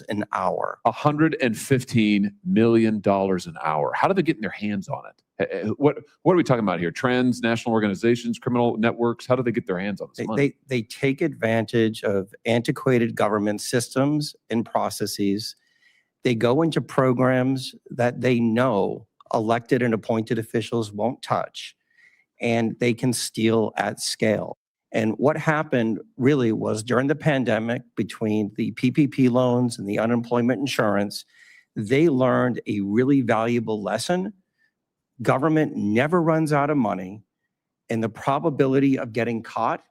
an hour. $115 million an hour. How do they get in their hands on it? What are we talking about here? Trends, national organizations, criminal networks? How do they get their hands on this money? They take advantage of antiquated government systems and processes. They go into programs that they know elected and appointed officials won't touch, and they can steal at scale. And what happened really was during the pandemic, between the PPP loans and the unemployment insurance, they learned a really valuable lesson. Government never runs out of money, and the probability of getting caught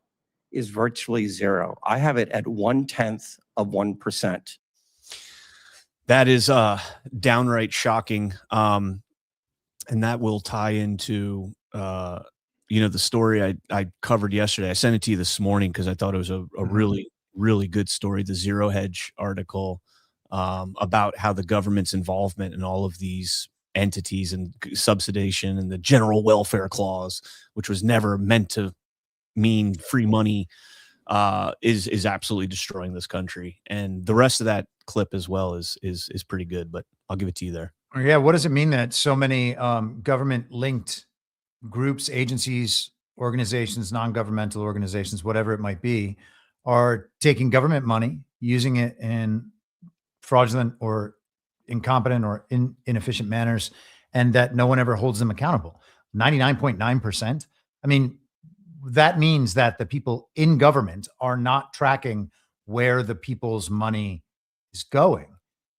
is virtually zero. I have it at 0.1%. That is downright shocking. And that will tie into the story I covered yesterday. I sent it to you this morning because I thought it was a really, really good story. The Zero Hedge article about how the government's involvement in all of these entities and subsidization and the general welfare clause, which was never meant to mean free money, is absolutely destroying this country. And the rest of that clip as well is pretty good, but I'll give it to you there. Yeah. What does it mean that so many government linked groups, agencies, organizations, non-governmental organizations, whatever it might be, are taking government money, using it in fraudulent or incompetent or inefficient manners, and that no one ever holds them accountable? 99.9%. I mean, that means that the people in government are not tracking where the people's money is going.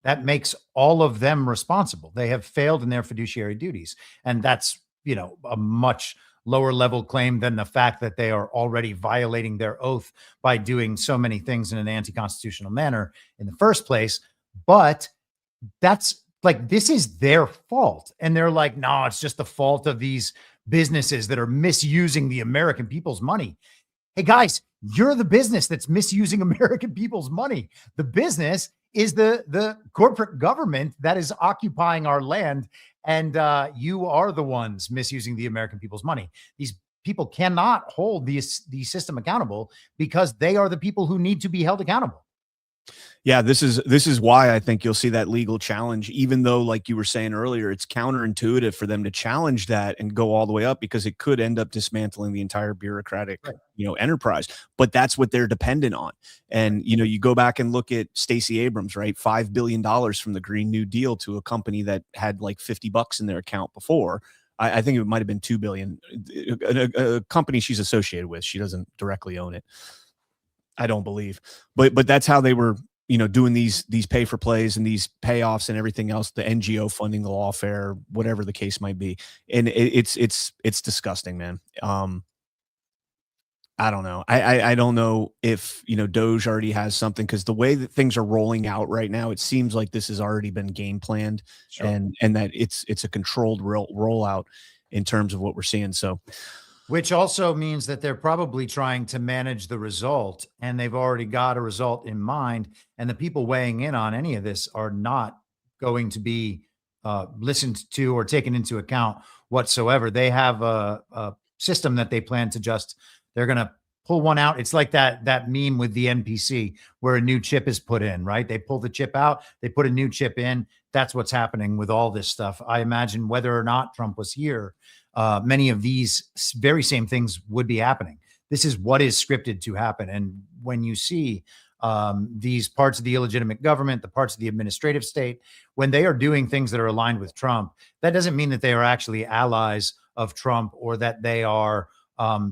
That makes all of them responsible. They have failed in their fiduciary duties. And that's, a much lower level claim than the fact that they are already violating their oath by doing so many things in an anti-constitutional manner in the first place. But that's like, this is their fault. And they're like, no, it's just the fault of these businesses that are misusing the American people's money. Hey guys, you're the business that's misusing American people's money. The business is the corporate government that is occupying our land. And you are the ones misusing the American people's money. These people cannot hold the system accountable because they are the people who need to be held accountable. Yeah, this is why I think you'll see that legal challenge, even though, like you were saying earlier, it's counterintuitive for them to challenge that and go all the way up, because it could end up dismantling the entire bureaucratic, enterprise. But that's what they're dependent on. And, you go back and look at Stacey Abrams, right? $5 billion from the Green New Deal to a company that had like $50 in their account before. I think it might have been $2 billion. A company she's associated with. She doesn't directly own it, I don't believe. But that's how they were, doing these pay for plays and these payoffs and everything else, the NGO funding the lawfare, whatever the case might be. And it's disgusting, man. I don't know. I don't know if, DOJ already has something, because the way that things are rolling out right now, it seems like this has already been game planned. Sure. and that it's a controlled rollout in terms of what we're seeing. So, which also means that they're probably trying to manage the result, and they've already got a result in mind. And the people weighing in on any of this are not going to be listened to or taken into account whatsoever. They have a system that they plan to they're going to pull one out. It's like that meme with the NPC where a new chip is put in, right? They pull the chip out, they put a new chip in. That's what's happening with all this stuff. I imagine whether or not Trump was here, many of these very same things would be happening. This is what is scripted to happen. And when you see these parts of the illegitimate government, the parts of the administrative state, when they are doing things that are aligned with Trump, that doesn't mean that they are actually allies of Trump or that they are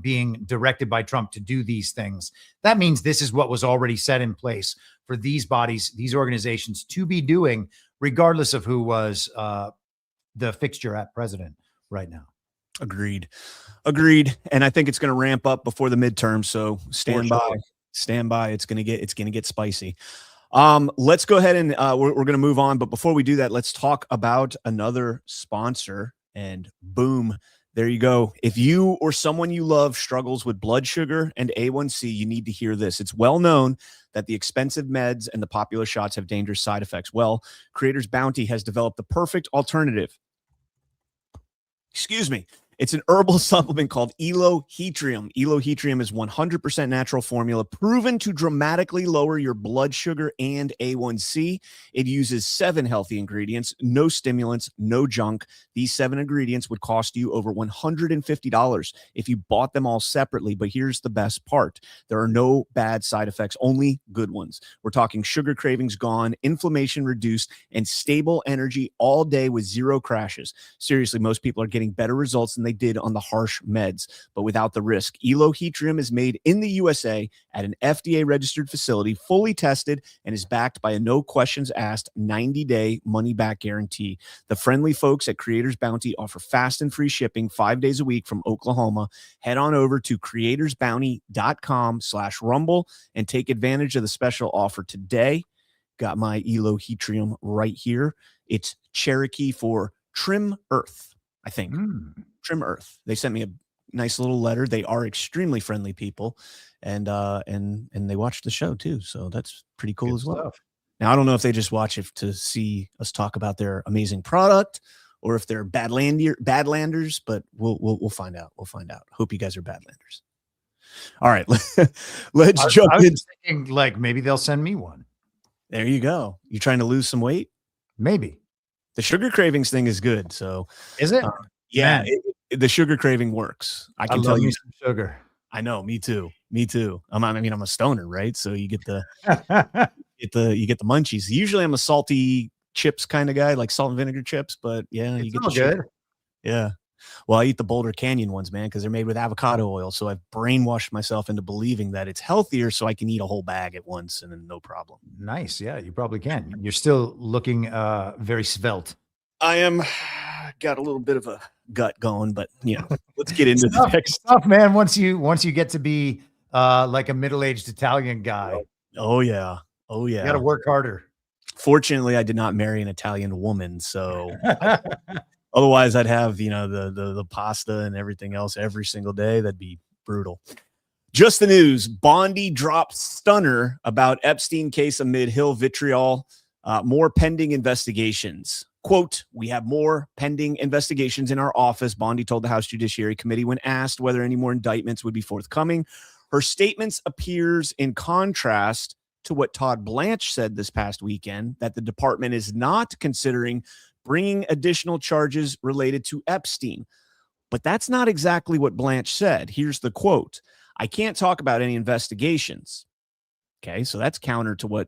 being directed by Trump to do these things. That means this is what was already set in place for these bodies, these organizations to be doing, regardless of who was the fixture at president right now. Agreed. And I think it's going to ramp up before the midterm. So stand by. It's going to get spicy. Let's go ahead and we're going to move on. But before we do that, let's talk about another sponsor. And boom, there you go. If you or someone you love struggles with blood sugar and A1C, you need to hear this. It's well known that the expensive meds and the popular shots have dangerous side effects. Well, Creators Bounty has developed the perfect alternative. Excuse me. It's an herbal supplement called Elohrium. Elohrium is 100% natural formula proven to dramatically lower your blood sugar and A1C. It uses 7 healthy ingredients, no stimulants, no junk. These 7 ingredients would cost you over $150 if you bought them all separately. But here's the best part. There are no bad side effects, only good ones. We're talking sugar cravings gone, inflammation reduced, and stable energy all day with 0 crashes. Seriously, most people are getting better results than they did on the harsh meds, but without the risk. Elohrium is made in the USA at an FDA registered facility, fully tested, and is backed by a no questions asked 90-day money back guarantee. The friendly folks at Creators Bounty offer fast and free shipping 5 days a week from Oklahoma. Head on over to creatorsbounty.com/rumble and take advantage of the special offer today. Got my Elohrium right here. It's Cherokee for Trim Earth, I think. Trim Earth. They sent me a nice little letter. They are extremely friendly people, and they watched the show too. So that's pretty cool as well. Stuff. Now I don't know if they just watch it to see us talk about their amazing product, or if they're Badlanders. But we'll find out. We'll find out. Hope you guys are Badlanders. All right, let's jump in. Thinking, like, maybe they'll send me one. There you go. You trying to lose some weight? Maybe. The sugar cravings thing is good. So is it? Yeah, the sugar craving works. I can tell you some sugar. I know. Me too. I'm a stoner, right? So you get the you get the munchies. Usually I'm a salty chips kind of guy, like salt and vinegar chips. But yeah, you get the good. Sugar. Yeah. Well, I eat the Boulder Canyon ones, man, because they're made with avocado oil. So I've brainwashed myself into believing that it's healthier, so I can eat a whole bag at once and then no problem. Nice. Yeah, you probably can. You're still looking very svelte. I am. Got a little bit of a gut going, but let's get into the next stuff, man. Once you get to be like a middle-aged Italian guy. Oh yeah. You got to work harder. Fortunately, I did not marry an Italian woman, so otherwise I'd have the pasta and everything else every single day. That'd be brutal. Just the news: Bondi dropped stunner about Epstein case amid Hill vitriol. More pending investigations. Quote, "We have more pending investigations in our office," Bondi told the House Judiciary Committee when asked whether any more indictments would be forthcoming. Her statements appears in contrast to what Todd Blanche said this past weekend, that the department is not considering bringing additional charges related to Epstein. But that's not exactly what Blanche said. Here's the quote: "I can't talk about any investigations." Okay, so that's counter to what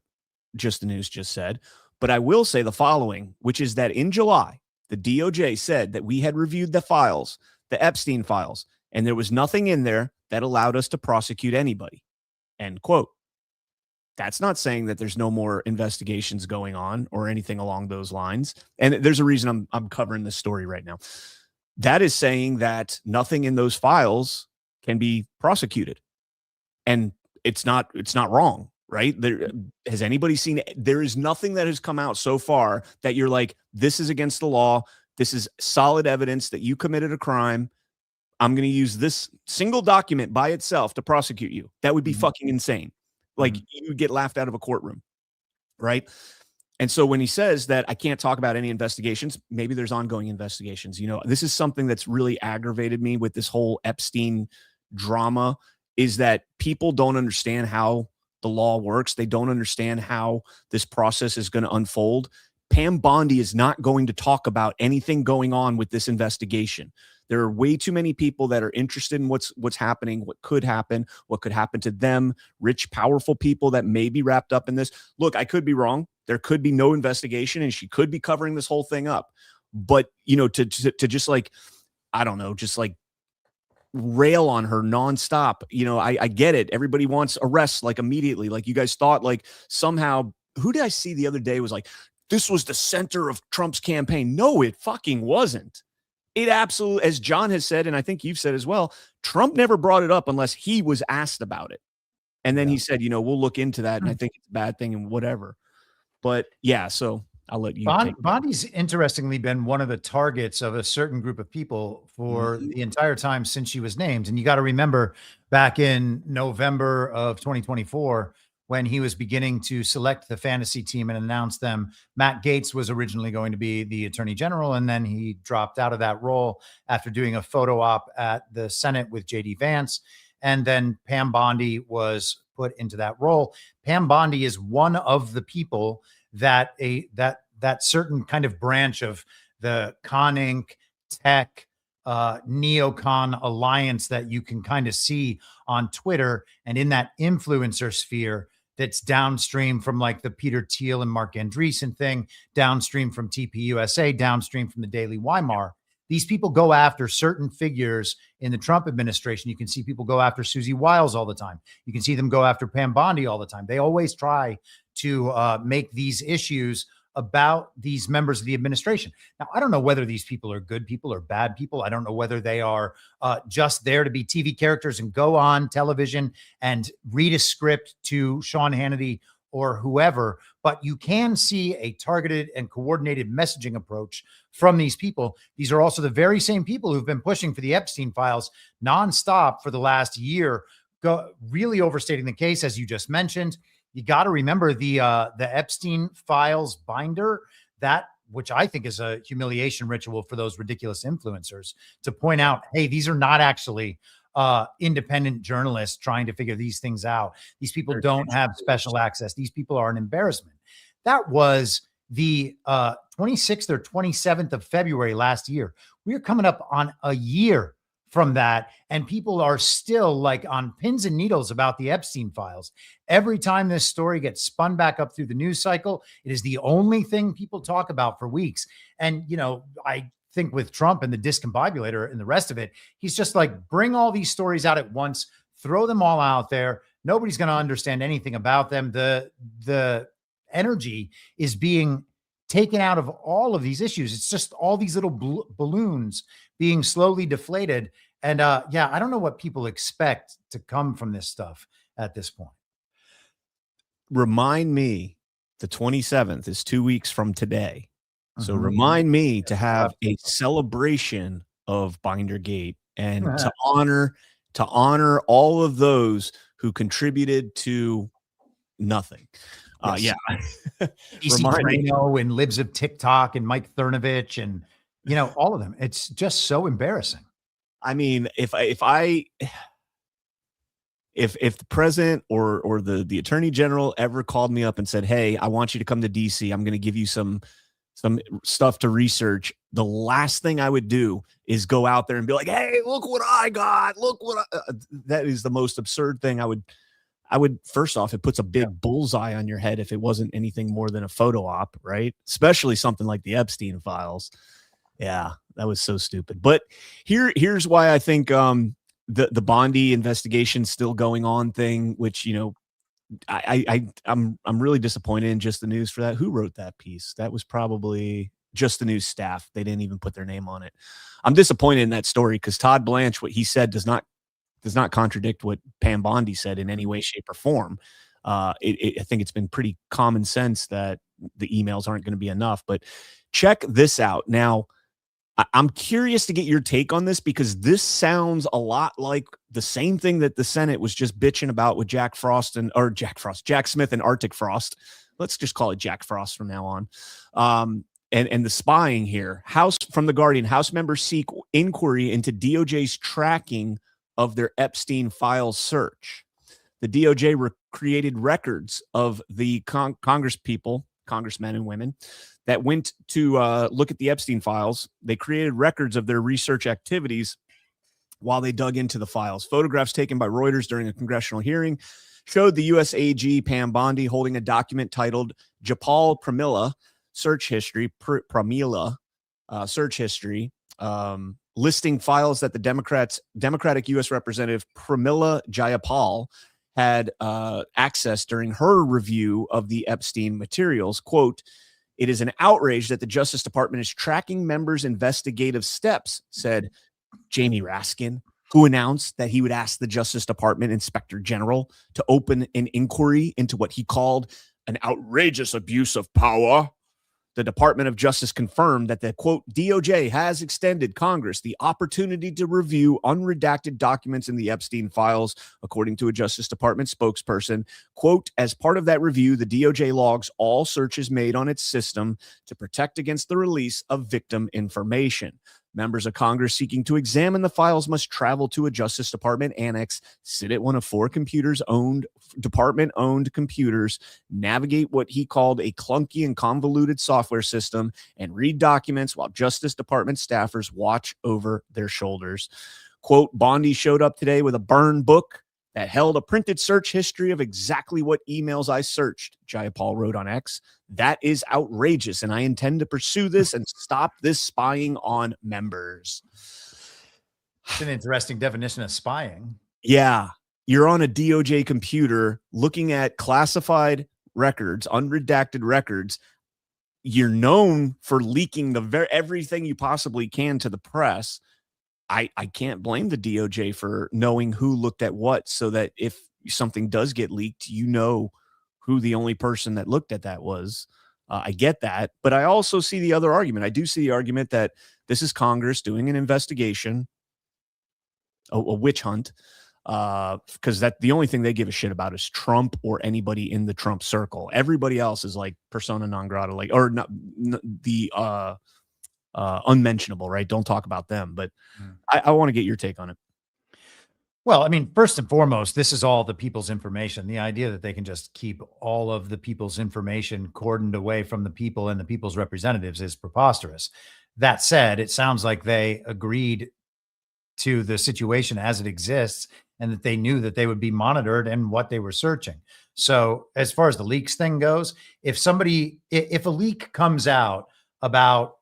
Just the News just said. But I will say the following, which is that in July, the DOJ said that we had reviewed the files, the Epstein files, and there was nothing in there that allowed us to prosecute anybody. End quote. That's not saying that there's no more investigations going on or anything along those lines. And there's a reason I'm covering this story right now. That is saying that nothing in those files can be prosecuted. And it's not wrong. Right? Has anybody seen it? There is nothing that has come out so far that you're like, this is against the law. This is solid evidence that you committed a crime. I'm going to use this single document by itself to prosecute you. That would be fucking insane. Like you would get laughed out of a courtroom. Right? And so when he says that I can't talk about any investigations, maybe there's ongoing investigations. This is something that's really aggravated me with this whole Epstein drama, is that people don't understand how the law works. They don't understand how this process is going to unfold. Pam Bondi is not going to talk about anything going on with this investigation. There are way too many people that are interested in what's happening, what could happen to them, rich, powerful people that may be wrapped up in this. Look, I could be wrong. There could be no investigation and she could be covering this whole thing up. But, to just like, I don't know, just like rail on her nonstop. I get it. Everybody wants arrests like immediately. Like you guys thought like somehow, who did I see the other day was like, this was the center of Trump's campaign. No, it fucking wasn't. It absolutely, as John has said, and I think you've said as well, Trump never brought it up unless he was asked about it. And then he said, we'll look into that. And I think it's a bad thing and whatever. But yeah, so I'll let you. Bondi's interestingly been one of the targets of a certain group of people for the entire time since she was named. And you got to remember back in November of 2024, when he was beginning to select the fantasy team and announce them, Matt Gaetz was originally going to be the attorney general. And then he dropped out of that role after doing a photo op at the Senate with JD Vance. And then Pam Bondi was put into that role. Pam Bondi is one of the people that that certain kind of branch of the Con Inc. tech neocon alliance that you can kind of see on Twitter and in that influencer sphere that's downstream from like the Peter Thiel and Mark Andreessen thing, downstream from TPUSA, downstream from the Daily Weimar. These people go after certain figures in the Trump administration. You can see people go after Susie Wiles all the time. You can see them go after Pam Bondi all the time. They always try to make these issues about these members of the administration. Now, I don't know whether these people are good people or bad people. I don't know whether they are just there to be TV characters and go on television and read a script to Sean Hannity or whoever, but you can see a targeted and coordinated messaging approach from these people. These are also the very same people who've been pushing for the Epstein files nonstop for the last year, really overstating the case, as you just mentioned. You got to remember the Epstein files binder, that which I think is a humiliation ritual for those ridiculous influencers to point out, hey, these are not actually independent journalists trying to figure these things out. These people don't have special access. These people are an embarrassment. That was the 26th or 27th of February last year. We're coming up on a year from that, and people are still like on pins and needles about the Epstein files. Every time this story gets spun back up through the news cycle, it is the only thing people talk about for weeks. And, I think with Trump and the discombobulator and the rest of it, he's just like, bring all these stories out at once, throw them all out there. Nobody's going to understand anything about them. The energy is being taken out of all of these issues. It's just all these little balloons being slowly deflated. And I don't know what people expect to come from this stuff at this point. Remind me, the 27th is 2 weeks from today. So remind me to have a celebration of Bindergate and to honor all of those who contributed to nothing. DC Trano and Libs of TikTok and Mike Cernovich and all of them. It's just so embarrassing. I mean, if the president or the attorney general ever called me up and said, hey, I want you to come to DC, I'm going to give you some stuff to research, the last thing I would do is go out there and be like, hey, look what I got. Look what that is the most absurd thing. I would, first off, it puts a big bullseye on your head if it wasn't anything more than a photo op, right? Especially something like the Epstein files. Yeah, that was so stupid. But here's why I think the Bondi investigation still going on thing, which, I'm really disappointed in Just the News for that. Who wrote that piece? That was probably Just the News staff. They didn't even put their name on it. I'm disappointed in that story because Todd Blanche, what he said does not contradict what Pam Bondi said in any way, shape, or form. I think it's been pretty common sense that the emails aren't going to be enough. But check this out. Now, I'm curious to get your take on this, because this sounds a lot like the same thing that the Senate was just bitching about with Jack Smith and Arctic Frost. Let's just call it Jack Frost from now on. And the spying here. From The Guardian, House members seek inquiry into DOJ's tracking of their Epstein files search. The DOJ created records of the congressmen and women that went to look at the Epstein files. They created records of their research activities while they dug into the files. Photographs taken by Reuters during a congressional hearing showed the U.S. AG Pam Bondi holding a document titled Japal Pramila Search History, Search History, listing files that the Democratic U.S. Representative Pramila Jayapal had accessed during her review of the Epstein materials. Quote, "It is an outrage that the Justice Department is tracking members' investigative steps," said Jamie Raskin, who announced that he would ask the Justice Department Inspector General to open an inquiry into what he called an outrageous abuse of power. The Department of Justice confirmed that the, quote, DOJ has extended Congress the opportunity to review unredacted documents in the Epstein files, according to a Justice Department spokesperson. Quote, "As part of that review, the DOJ logs all searches made on its system to protect against the release of victim information. Members of Congress seeking to examine the files must travel to a Justice Department annex, sit at one of 4 department-owned computers, navigate what he called a clunky and convoluted software system, and read documents while Justice Department staffers watch over their shoulders." Quote, "Bondi showed up today with a burned book that held a printed search history of exactly what emails I searched," Jayapal wrote on X. "That is outrageous, and I intend to pursue this and stop this spying on members." It's an interesting definition of spying. Yeah. You're on a DOJ computer looking at classified records, unredacted records. You're known for leaking everything you possibly can to the press. I can't blame the DOJ for knowing who looked at what, so that if something does get leaked, you know who the only person that looked at that was. I get that, but I also see the other argument. I do see the argument that this is Congress doing an investigation, a witch hunt, because that the only thing they give a shit about is Trump or anybody in the Trump circle. Everybody else is like persona non grata, like, or not the unmentionable, right? Don't talk about them. But I want to get your take on it. Well, I mean, first and foremost, this is all the people's information. The idea that they can just keep all of the people's information cordoned away from the people and the people's representatives is preposterous. That said, it sounds like they agreed to the situation as it exists, and that they knew that they would be monitored and what they were searching. So as far as the leaks thing goes, if a leak comes out about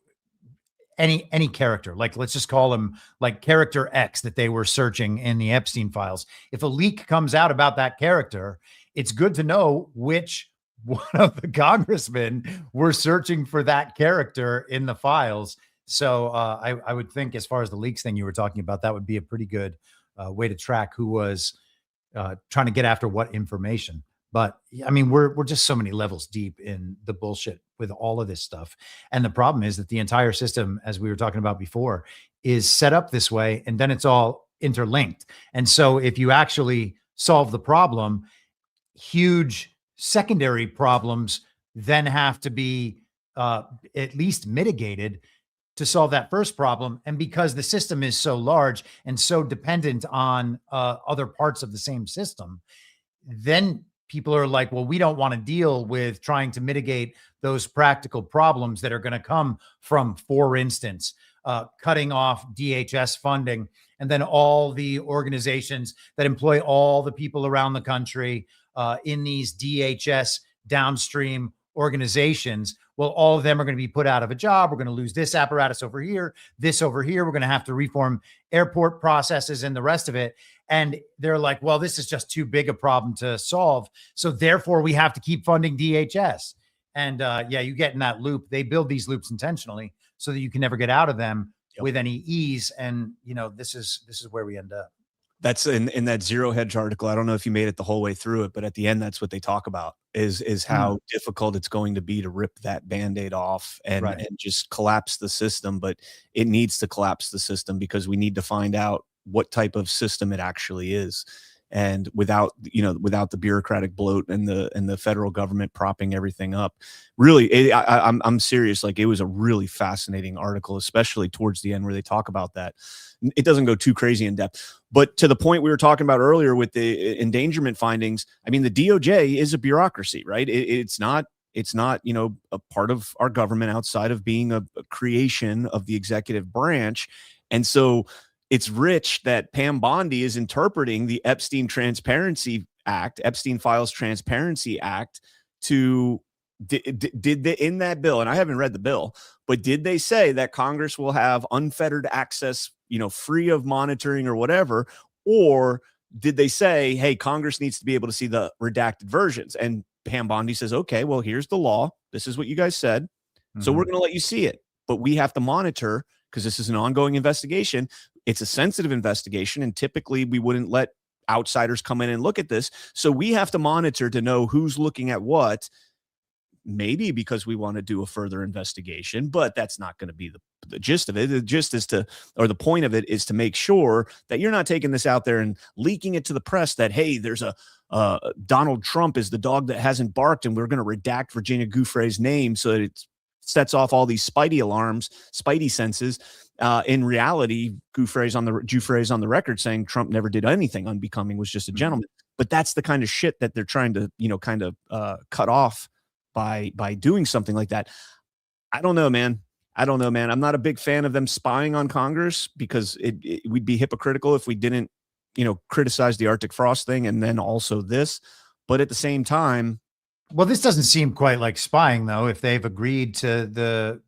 any character, like let's just call him like character X that they were searching in the Epstein files. If a leak comes out about that character, it's good to know which one of the congressmen were searching for that character in the files. So I would think, as far as the leaks thing you were talking about, that would be a pretty good way to track who was trying to get after what information. But I mean, we're just so many levels deep in the bullshit with all of this stuff. And the problem is that the entire system, as we were talking about before, is set up this way, and then it's all interlinked. And so if you actually solve the problem, huge secondary problems then have to be at least mitigated to solve that first problem. And because the system is so large and so dependent on other parts of the same system, then people are like, well, we don't want to deal with trying to mitigate those practical problems that are going to come from, for instance, cutting off DHS funding, and then all the organizations that employ all the people around the country in these DHS downstream organizations. Well, all of them are going to be put out of a job. We're going to lose this apparatus over here, this over here. We're going to have to reform airport processes and the rest of it. And they're like, well, this is just too big a problem to solve. So therefore, we have to keep funding DHS. And yeah, you get in that loop. They build these loops intentionally so that you can never get out of them with any ease. And, you know, this is where we end up. That's in that Zero Hedge article. I don't know if you made it the whole way through it, but at the end, that's what they talk about is how difficult it's going to be to rip that Band-Aid off and just collapse the system. But it needs to collapse the system because we need to find out what type of system it actually is. And without the bureaucratic bloat and the federal government propping everything up, really, I'm serious. Like, it was a really fascinating article, especially towards the end where they talk about that. It doesn't go too crazy in depth, but to the point we were talking about earlier with the endangerment findings, I mean, the DOJ is a bureaucracy, right? It's not, a part of our government outside of being a creation of the executive branch. And so it's rich that Pam Bondi is interpreting the Epstein Files Transparency Act to did they, in that bill, and I haven't read the bill, but did they say that Congress will have unfettered access, free of monitoring or whatever? Or did they say, hey, Congress needs to be able to see the redacted versions? And Pam Bondi says, okay, well, here's the law. This is what you guys said. So we're going to let you see it, but we have to monitor because this is an ongoing investigation. It's a sensitive investigation, and typically we wouldn't let outsiders come in and look at this. So we have to monitor to know who's looking at what, maybe because we want to do a further investigation, but that's not going to be the gist of it. The gist is the point of it is to make sure that you're not taking this out there and leaking it to the press that, hey, there's a Donald Trump is the dog that hasn't barked, and we're going to redact Virginia Giuffre's name so that it sets off all these spidey senses. In reality, Giuffre's on the record saying Trump never did anything unbecoming, was just a gentleman. But that's the kind of shit that they're trying to, kind of cut off by doing something like that. I don't know, man. I'm not a big fan of them spying on Congress because we'd be hypocritical if we didn't, criticize the Arctic frost thing and then also this. But at the same time, well, this doesn't seem quite like spying, though, if they've agreed to the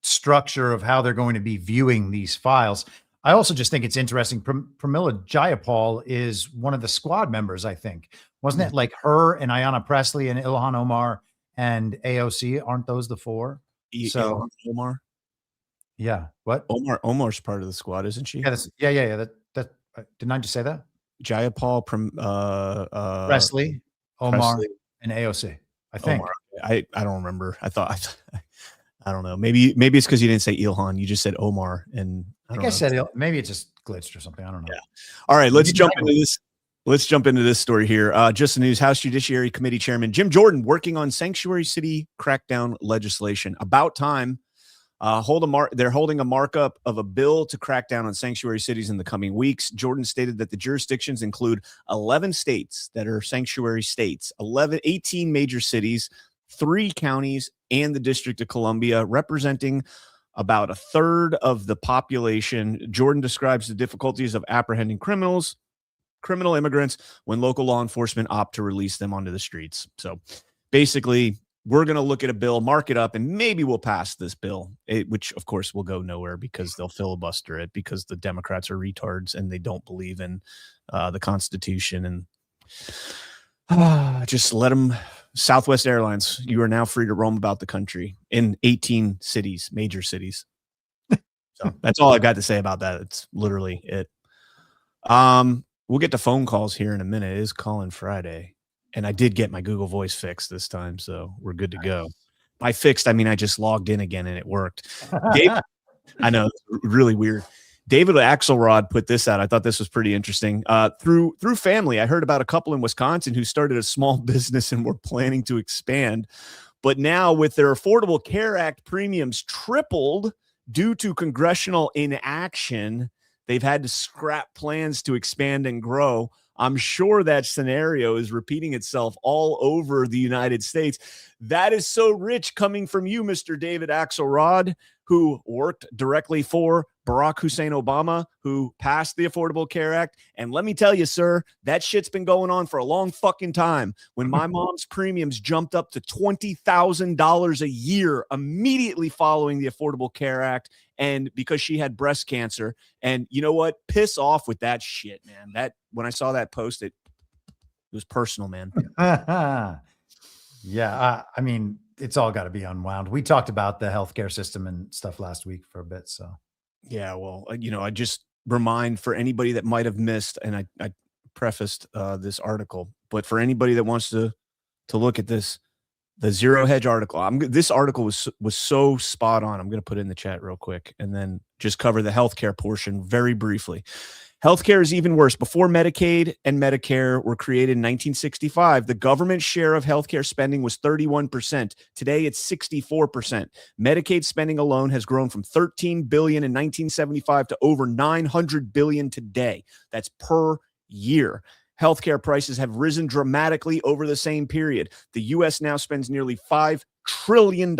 structure of how they're going to be viewing these files. I also just think it's interesting. Pramila Jayapal is one of the squad members, I think. Wasn't it like her and Ayanna Pressley and Ilhan Omar and AOC? Aren't those the four? So Omar. Yeah. What? Omar's part of the squad, isn't she? Yeah. That didn't I just say that? Jayapal, Pressley, Omar, and AOC. I think. Omar. I don't remember. I don't know. Maybe it's because you didn't say Ilhan. You just said Omar, and I think I said maybe it just glitched or something. I don't know. Yeah. All right, let's jump into this. Let's jump into this story here. Just the news. House Judiciary Committee Chairman Jim Jordan working on sanctuary city crackdown legislation. About time. They're holding a markup of a bill to crack down on sanctuary cities in the coming weeks. Jordan stated that the jurisdictions include 11 states that are sanctuary states, 18 major cities, 3 counties, and the District of Columbia, representing about a third of the population. Jordan describes the difficulties of apprehending criminal immigrants when local law enforcement opt to release them onto the streets. So basically, we're going to look at a bill, mark it up, and maybe we'll pass this bill, which of course will go nowhere because they'll filibuster it because the Democrats are retards and they don't believe in the Constitution. And just let them. Southwest Airlines, you are now free to roam about the country in 18 cities, major cities. So that's all I've got to say about that. It's literally it. We'll get to phone calls here in a minute. It is Call-In Friday. And I did get my Google Voice fixed this time, so we're good to go. By fixed, I mean I just logged in again and it worked. David, I know, it's really weird. David Axelrod put this out. I thought this was pretty interesting. Through family, I heard about a couple in Wisconsin who started a small business and were planning to expand. But now with their Affordable Care Act premiums tripled due to congressional inaction, they've had to scrap plans to expand and grow. I'm sure that scenario is repeating itself all over the United States. That is so rich coming from you, Mr. David Axelrod, who worked directly for Barack Hussein Obama, who passed the Affordable Care Act. And let me tell you, sir, that shit's been going on for a long fucking time. When my mom's premiums jumped up to $20,000 a year immediately following the Affordable Care Act, and because she had breast cancer. And you know what? Piss off with that shit, man. That when I saw that post, it was personal, man. Yeah. I mean, it's all got to be unwound. We talked about the healthcare system and stuff last week for a bit. So yeah, well, I just remind for anybody that might have missed, and I prefaced this article, but for anybody that wants to look at this, the Zero Hedge article, this article was so spot on. I'm going to put it in the chat real quick and then just cover the healthcare portion very briefly. Healthcare is even worse. Before Medicaid and Medicare were created in 1965, the government share of healthcare spending was 31%. Today, it's 64%. Medicaid spending alone has grown from $13 billion in 1975 to over $900 billion today. That's per year. Healthcare prices have risen dramatically over the same period. The U.S. now spends nearly $5 trillion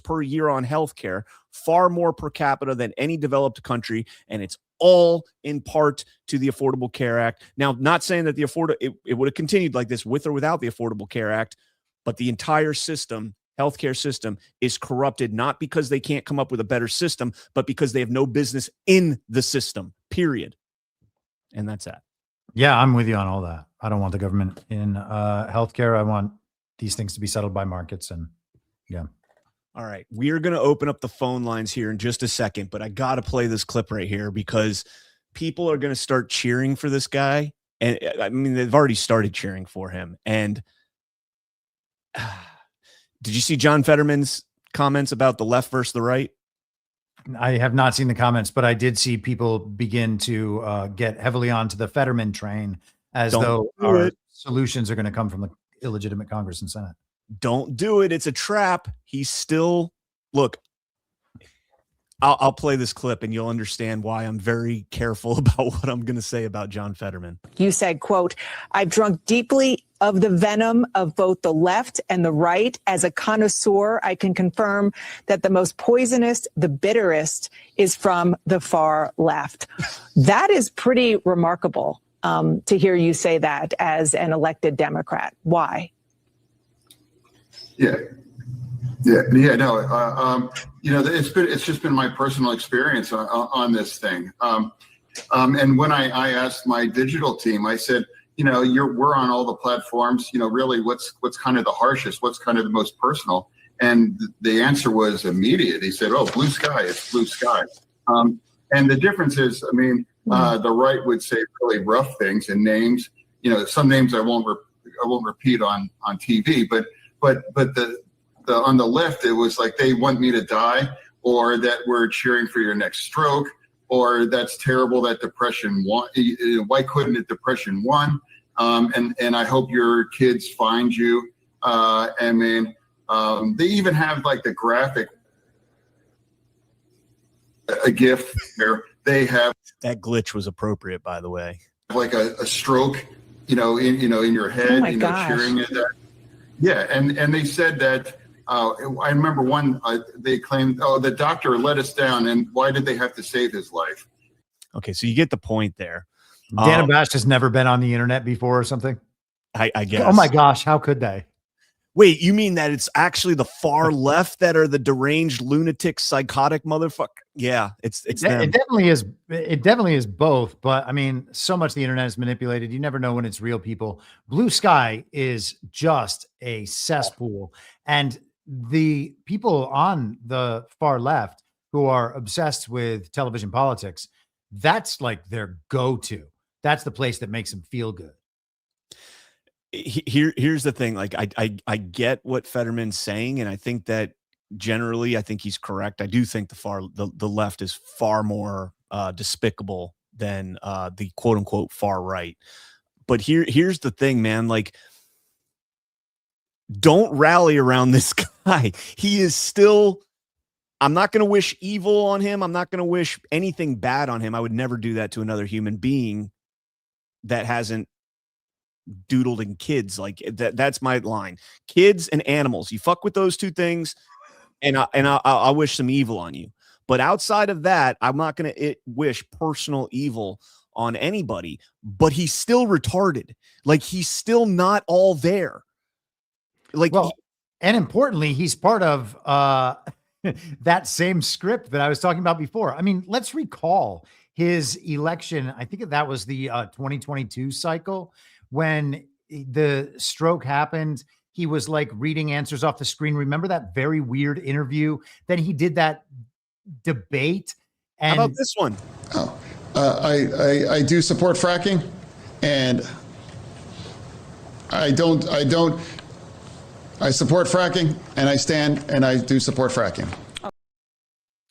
per year on healthcare, far more per capita than any developed country, and it's all in part to the Affordable Care Act. Now, not saying that it would have continued like this with or without the Affordable Care Act, but the entire system, healthcare system, is corrupted, not because they can't come up with a better system, but because they have no business in the system, period. And that's that. Yeah, I'm with you on all that. I don't want the government in healthcare. I want these things to be settled by markets. And yeah. All right. We are going to open up the phone lines here in just a second, but I got to play this clip right here because people are going to start cheering for this guy. And I mean, they've already started cheering for him. And did you see John Fetterman's comments about the left versus the right? I have not seen the comments, but I did see people begin to get heavily onto the Fetterman train as though our solutions are going to come from the illegitimate Congress and Senate. Don't do it. It's a trap. He's still, look, I'll play this clip and you'll understand why I'm very careful about what I'm going to say about John Fetterman. You said, quote, "I've drunk deeply of the venom of both the left and the right. As a connoisseur, I can confirm that the most poisonous, the bitterest is from the far left." That is pretty remarkable to hear you say that as an elected Democrat. Why? No. It's just been my personal experience on this thing. And when I asked my digital team, I said, we're on all the platforms. Really, what's kind of the harshest? What's kind of the most personal? And the answer was immediate. He said, "Oh, blue sky. It's blue sky." And the difference is, the right would say really rough things and names. Some names I won't repeat on TV, but the on the left, it was like they want me to die, or that we're cheering for your next stroke, or that's terrible that depression won. Why couldn't it depression won? And I hope your kids find you. They even have like the graphic, a GIF where they have that glitch was appropriate, by the way. Like a stroke, in your head, Oh my gosh. cheering at that. Yeah, and they said that. I remember one. They claimed, "Oh, the doctor let us down," and why did they have to save his life? Okay, so you get the point there. Dan Abash has never been on the internet before or something. I guess. Oh my gosh, how could they? Wait, you mean that it's actually the far left that are the deranged, lunatic, psychotic motherfucker? Yeah, it's them. It definitely is. It definitely is both. But I mean, so much the internet is manipulated. You never know when it's real people. Blue sky is just a cesspool, and the people on the far left who are obsessed with television politics, that's like their go-to. That's the place that makes them feel good. Here's the thing. Like I get what Fetterman's saying, and I think that generally, I think he's correct. I do think the left is far more despicable than the quote unquote far right. But here's the thing, man. Like, don't rally around this guy. He is still. I'm not going to wish evil on him. I'm not going to wish anything bad on him. I would never do that to another human being that hasn't doodled in kids. Like that's my line. Kids and animals. You fuck with those two things, and I'll wish some evil on you. But outside of that, I'm not going to wish personal evil on anybody. But he's still retarded. Like he's still not all there. Like, well, and importantly, he's part of that same script that I was talking about before. I mean, let's recall his election. I think that was the 2022 cycle when the stroke happened. He was like reading answers off the screen. Remember that very weird interview? Then he did that debate. And how about this one? Oh, I do support fracking, and I support fracking, and I stand and I do support fracking.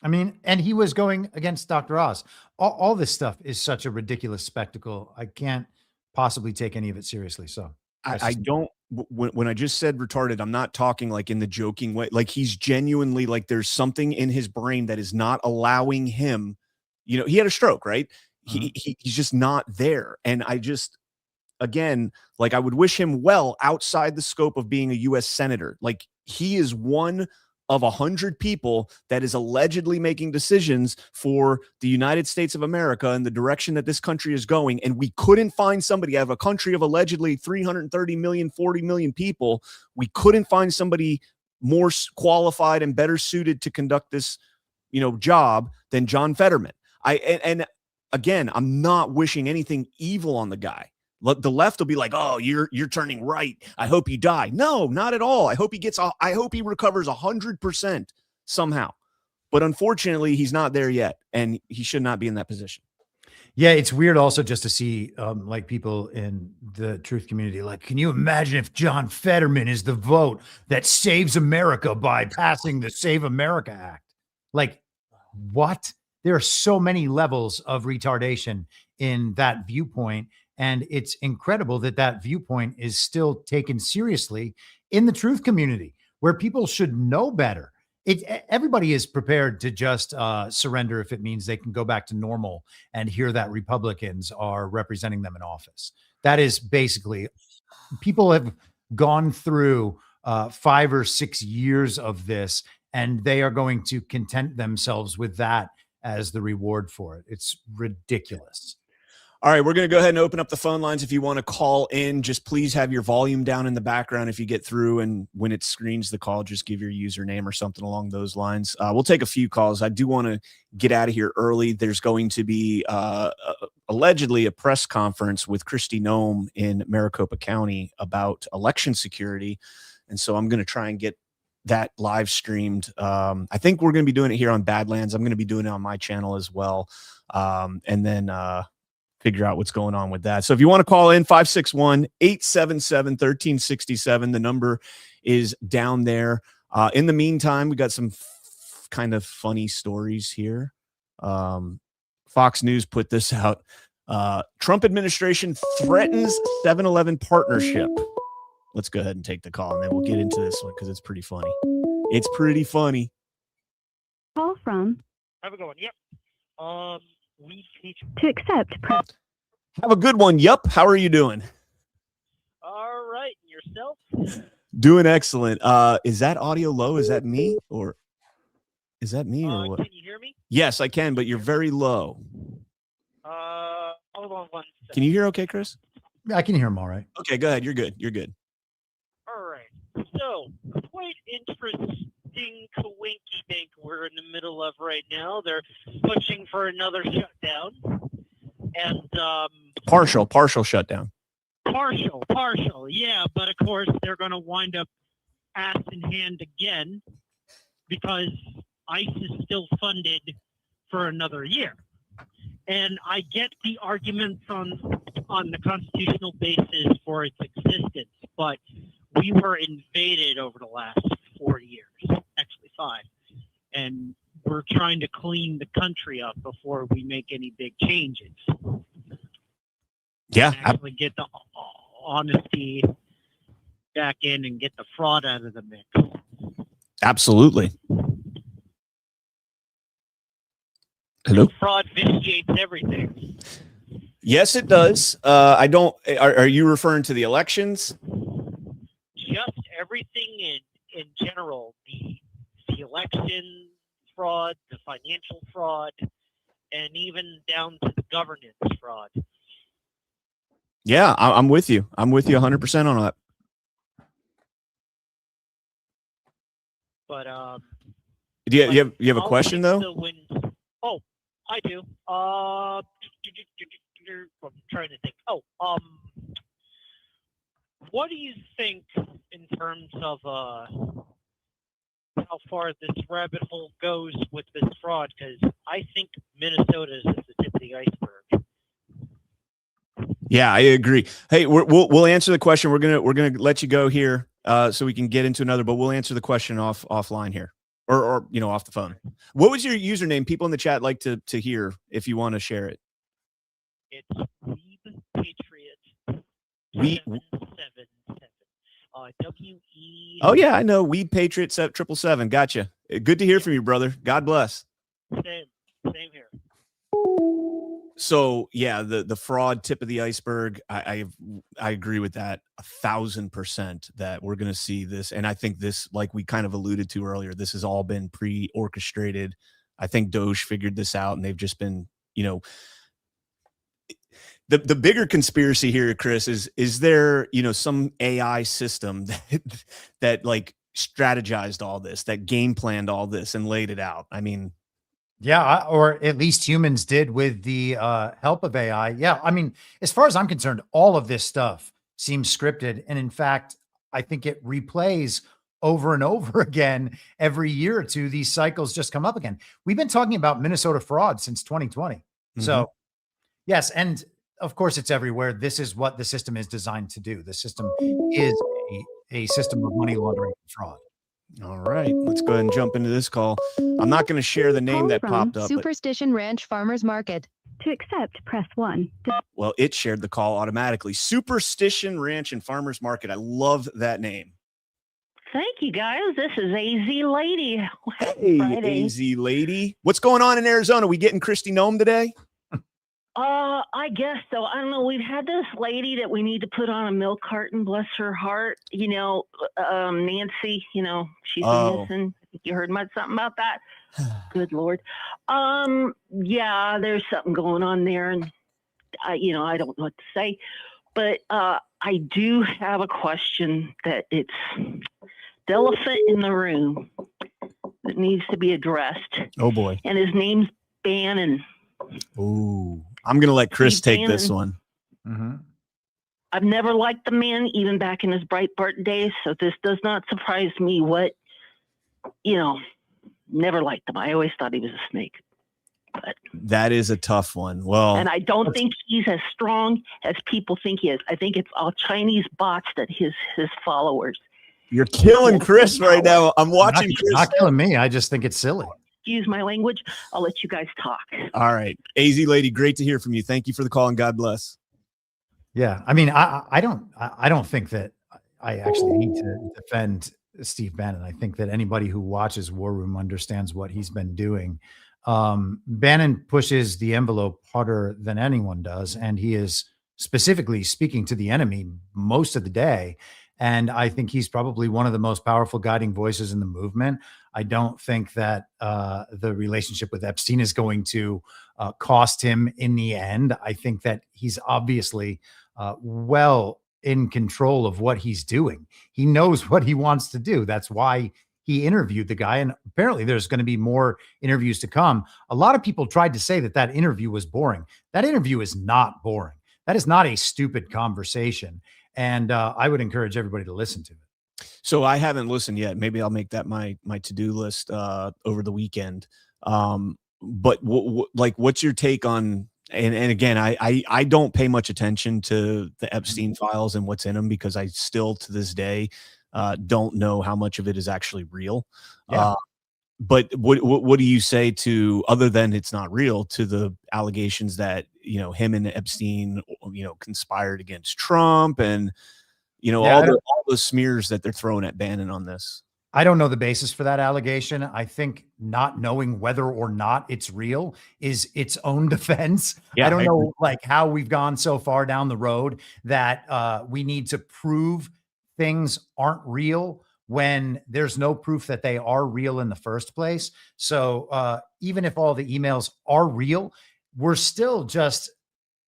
I mean, and he was going against Dr. Oz. All this stuff is such a ridiculous spectacle. I can't possibly take any of it seriously. So I don't, when I just said retarded, I'm not talking like in the joking way. Like he's genuinely like, there's something in his brain that is not allowing him, you know, he had a stroke, right? He's just not there. And I just, again, like I would wish him well outside the scope of being a U.S. senator. Like he is one of 100 people that is allegedly making decisions for the United States of America and the direction that this country is going. And we couldn't find somebody out of a country of allegedly 330 million, 40 million people. We couldn't find somebody more qualified and better suited to conduct this, you know, job than John Fetterman. And again, I'm not wishing anything evil on the guy. The left will be like, oh, you're turning right. I hope you die. No, not at all. I hope he recovers 100% somehow. But unfortunately, he's not there yet, and he should not be in that position. Yeah, it's weird also just to see like people in the truth community like, can you imagine if John Fetterman is the vote that saves America by passing the Save America Act? Like, what? There are so many levels of retardation in that viewpoint. And it's incredible that that viewpoint is still taken seriously in the truth community, where people should know better. Everybody is prepared to just surrender if it means they can go back to normal and hear that Republicans are representing them in office. That is basically, people have gone through 5 or 6 years of this, and they are going to content themselves with that as the reward for it. It's ridiculous. All right, we're going to go ahead and open up the phone lines. If you want to call in, just please have your volume down in the background if you get through. And when it screens the call, just give your username or something along those lines. We'll take a few calls. I do want to get out of here early. There's going to be allegedly a press conference with Kristi Noem in Maricopa County about election security. And so I'm going to try and get that live streamed. I think we're going to be doing it here on Badlands. I'm going to be doing it on my channel as well. And then figure out what's going on with that. So if you want to call in, 561-877-1367, the number is down there. In the meantime, we got some kind of funny stories here. Fox News put this out. Trump administration threatens 7-Eleven partnership. Let's go ahead and take the call, and then we'll get into this one because it's pretty funny. It's pretty funny. Call from. Have a good one. Yep. We teach to accept. Have a good one. Yup. How are you doing? All right. Yourself? Doing excellent. Is that audio low? Is that me or is that me or what? Can you hear me? Yes, I can, but you're very low. Hold on one second. Can you hear okay, Chris? I can hear him all right. Okay, go ahead. You're good. You're good. All right. So, quite interesting coinky dink we're in the middle of right now. They're pushing for another shutdown. And Partial shutdown. Partial, yeah, but of course they're going to wind up ass in hand again because ICE is still funded for another year. And I get the arguments on the constitutional basis for its existence, but we were invaded over the last 4 years, actually 5, and we're trying to clean the country up before we make any big changes. Yeah. Actually get the honesty back in and get the fraud out of the mix. Absolutely. Hello? Fraud vitiates everything. Yes, it does. I don't. Are you referring to the elections? Just everything in general. The election fraud, the financial fraud, and even down to the governance fraud. Yeah, I'm with you. I'm with you 100% on that. But do you have a question though? Oh, I do. I'm trying to think. What do you think in terms of how far this rabbit hole goes with this fraud? Because I think Minnesota is at the tip of the iceberg. Yeah, I agree. Hey, we'll answer the question. We're gonna let you go here, so we can get into another. But we'll answer the question offline here, or off the phone. What was your username? People in the chat like to hear if you want to share it. It's Weeb Patriot. We. 777. WE. Oh yeah, I know. Weed Patriot 777. Gotcha. Good to hear from you, brother. God bless. Same here. So yeah, the fraud tip of the iceberg. I agree with that 1,000% that we're going to see this. And I think this, like we kind of alluded to earlier, this has all been pre-orchestrated. I think DOJ figured this out, and they've just been, the bigger conspiracy here, Chris, is there, some AI system that like strategized all this, that game planned all this and laid it out? I mean, yeah, or at least humans did with the help of AI. Yeah, I mean, as far as I'm concerned, all of this stuff seems scripted. And in fact, I think it replays over and over again every year or two. These cycles just come up again. We've been talking about Minnesota fraud since 2020. Mm-hmm. So yes, and of course it's everywhere. This is what the system is designed to do. The system is a system of money laundering and fraud. All right, let's go ahead and jump into this call. I'm not going to share the name that popped up. Superstition Ranch Farmers Market. To accept, press 1. Well, it shared the call automatically. Superstition Ranch and Farmers Market. I love that name. Thank you, guys. This is AZ Lady. Hey, Friday. AZ Lady. What's going on in Arizona? We getting Christy Nome today? I guess so. I don't know. We've had this lady that we need to put on a milk carton, bless her heart. Nancy, she's been missing. I think you heard something about that. Good Lord. Yeah, there's something going on there, and I don't know what to say, but I do have a question that it's the elephant in the room that needs to be addressed. Oh boy. And his name's Bannon. Ooh, I'm going to let Chris take Bannon. this one. Mm-hmm. I've never liked the man, even back in his Breitbart days. So this does not surprise me. Never liked him. I always thought he was a snake. But that is a tough one. Well, and I don't think he's as strong as people think he is. I think it's all Chinese bots that his followers. You're killing Chris right now. I'm watching Chris. Not killing me. I just think it's silly. Excuse my language. I'll let you guys talk. All right. AZ Lady, great to hear from you. Thank you for the call, and God bless. Yeah. I mean, I don't think that I actually need to defend Steve Bannon. I think that anybody who watches War Room understands what he's been doing. Bannon pushes the envelope harder than anyone does, and he is specifically speaking to the enemy most of the day. And I think he's probably one of the most powerful guiding voices in the movement. I don't think that the relationship with Epstein is going to cost him in the end. I think that he's obviously well in control of what he's doing. He knows what he wants to do. That's why he interviewed the guy. And apparently there's going to be more interviews to come. A lot of people tried to say that interview was boring. That interview is not boring. That is not a stupid conversation. And I would encourage everybody to listen to it. So I haven't listened yet. Maybe I'll make that my to-do list over the weekend. But what's your take on? And again, I don't pay much attention to the Epstein files and what's in them, because I still to this day don't know how much of it is actually real. Yeah. But what do you say to, other than it's not real, to the allegations that, him and Epstein, conspired against Trump, and, all the smears that they're throwing at Bannon on this? I don't know the basis for that allegation. I think not knowing whether or not it's real is its own defense. Yeah, I don't know how we've gone so far down the road that we need to prove things aren't real when there's no proof that they are real in the first place. So even if all the emails are real, we're still just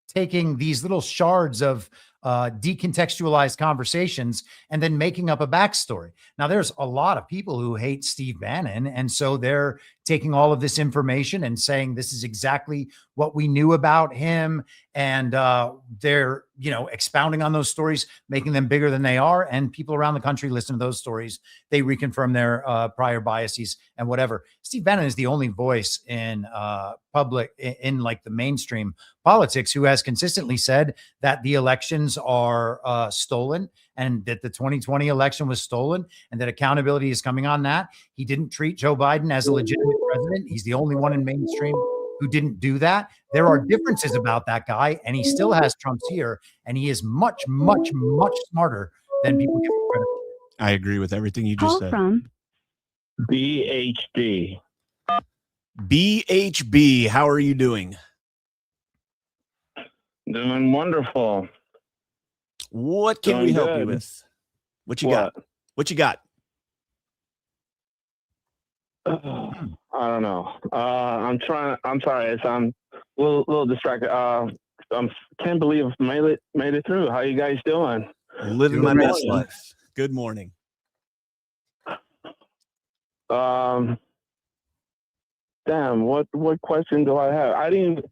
taking these little shards of decontextualized conversations and then making up a backstory. Now, there's a lot of people who hate Steve Bannon, and so they're taking all of this information and saying this is exactly what we knew about him, and they're expounding on those stories, making them bigger than they are, and people around the country listen to those stories. They reconfirm their prior biases and whatever. Steve Bannon is the only voice in public, in like the mainstream politics, who has consistently said that the elections are stolen, and that the 2020 election was stolen, and that accountability is coming on that. He didn't treat Joe Biden as a legitimate president. He's the only one in mainstream who didn't do that. There are differences about that guy, and he still has Trump's ear, and he is much, much, much smarter than people give him credit for. I agree with everything you just said. From BHB. BHB, how are you doing? Doing wonderful. What can we help you with? What you got? What you got? I don't know. I'm sorry. I'm a little distracted. Can't believe I made it through. How you guys doing? Living my best life. Good morning. Damn, what question do I have? I didn't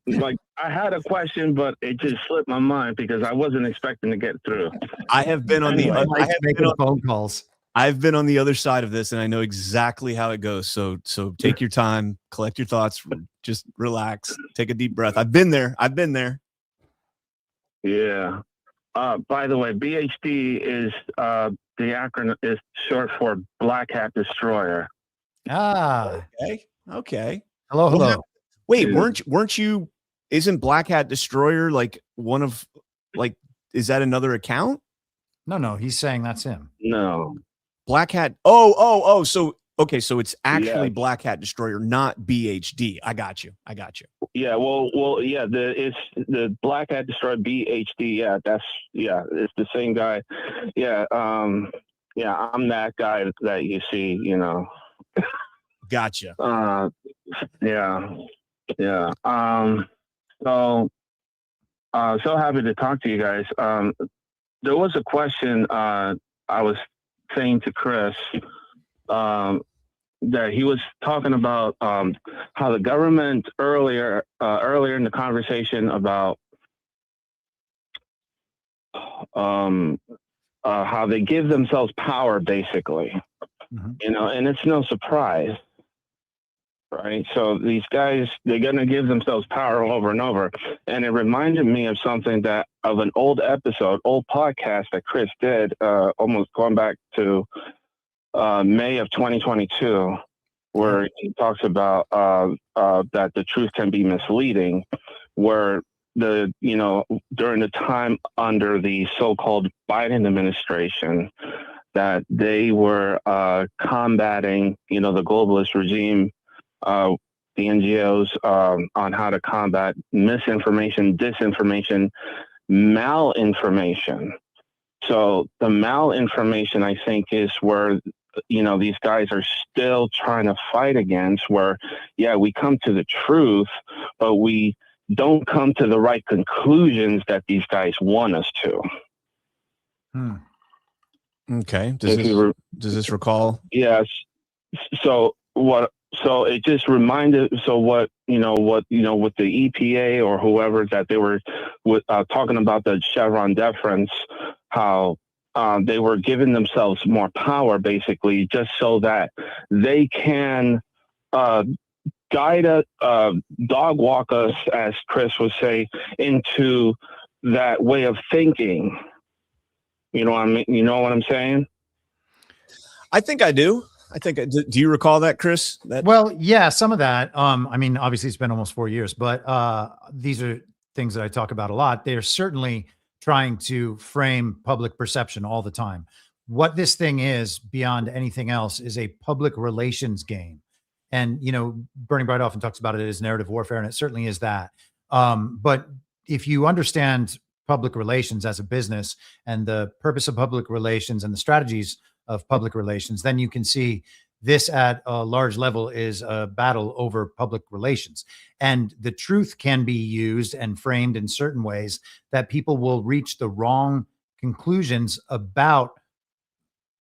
I had a question, but it just slipped my mind because I wasn't expecting to get through. I have been on the phone calls. I've been on the other side of this, and I know exactly how it goes. So take your time, collect your thoughts, just relax, take a deep breath. I've been there. Yeah. By the way, BHD is the acronym is short for Black Hat Destroyer. Okay. Hello. Wait, weren't you? Isn't Black Hat Destroyer like one of is that another account? No, he's saying that's him. No. Black Hat. Oh. So okay, so it's actually Black Hat Destroyer, not BHD. I got you. Yeah. Well. Yeah. It's the Black Hat Destroyer BHD. Yeah. It's the same guy. Yeah. Yeah. I'm that guy that you see. Gotcha. Yeah. So happy to talk to you guys. There was a question I was saying to Chris that he was talking about how the government earlier in the conversation about how they give themselves power, basically, and it's no surprise. Right. So these guys, they're going to give themselves power over and over. And it reminded me of something of an old podcast that Chris did, almost going back to May of 2022, where he talks about that the truth can be misleading, where during the time under the so-called Biden administration, that they were combating, the globalist regime, the NGOs on how to combat misinformation, disinformation, malinformation. So the malinformation, I think, is where, these guys are still trying to fight against, where, we come to the truth, but we don't come to the right conclusions that these guys want us to. Okay. Does this recall? Yes. So it just reminded. So what with the EPA or whoever that they were talking about the Chevron deference, how they were giving themselves more power, basically, just so that they can guide us, dog walk us, as Chris would say, into that way of thinking. You know what I mean? You know what I'm saying? I think I do. Do you recall that, Chris? Well, yeah, some of that. Obviously it's been almost 4 years, but these are things that I talk about a lot. They're certainly trying to frame public perception all the time. What this thing is, beyond anything else, is a public relations game. And, Bernie Bright often talks about it as narrative warfare, and it certainly is that. But if you understand public relations as a business and the purpose of public relations and the strategies of public relations, then you can see this at a large level is a battle over public relations. And the truth can be used and framed in certain ways that people will reach the wrong conclusions about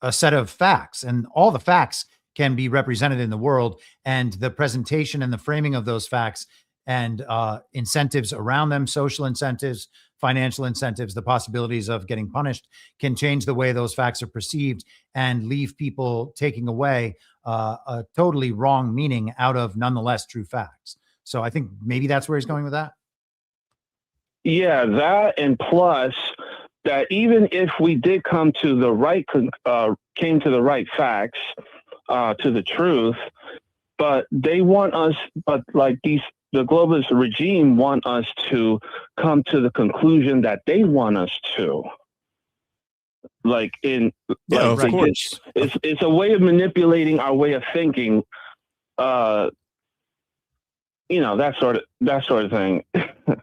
a set of facts. And all the facts can be represented in the world, and the presentation and the framing of those facts and incentives around them, social incentives, financial incentives, the possibilities of getting punished can change the way those facts are perceived and leave people taking away a totally wrong meaning out of nonetheless true facts. So I think maybe that's where he's going with that. Yeah, that, and plus that even if we did come to the right facts, to the truth, but they want us, the globalist regime want us to come to the conclusion that they want us to. Of course. It's a way of manipulating our way of thinking. That sort of thing.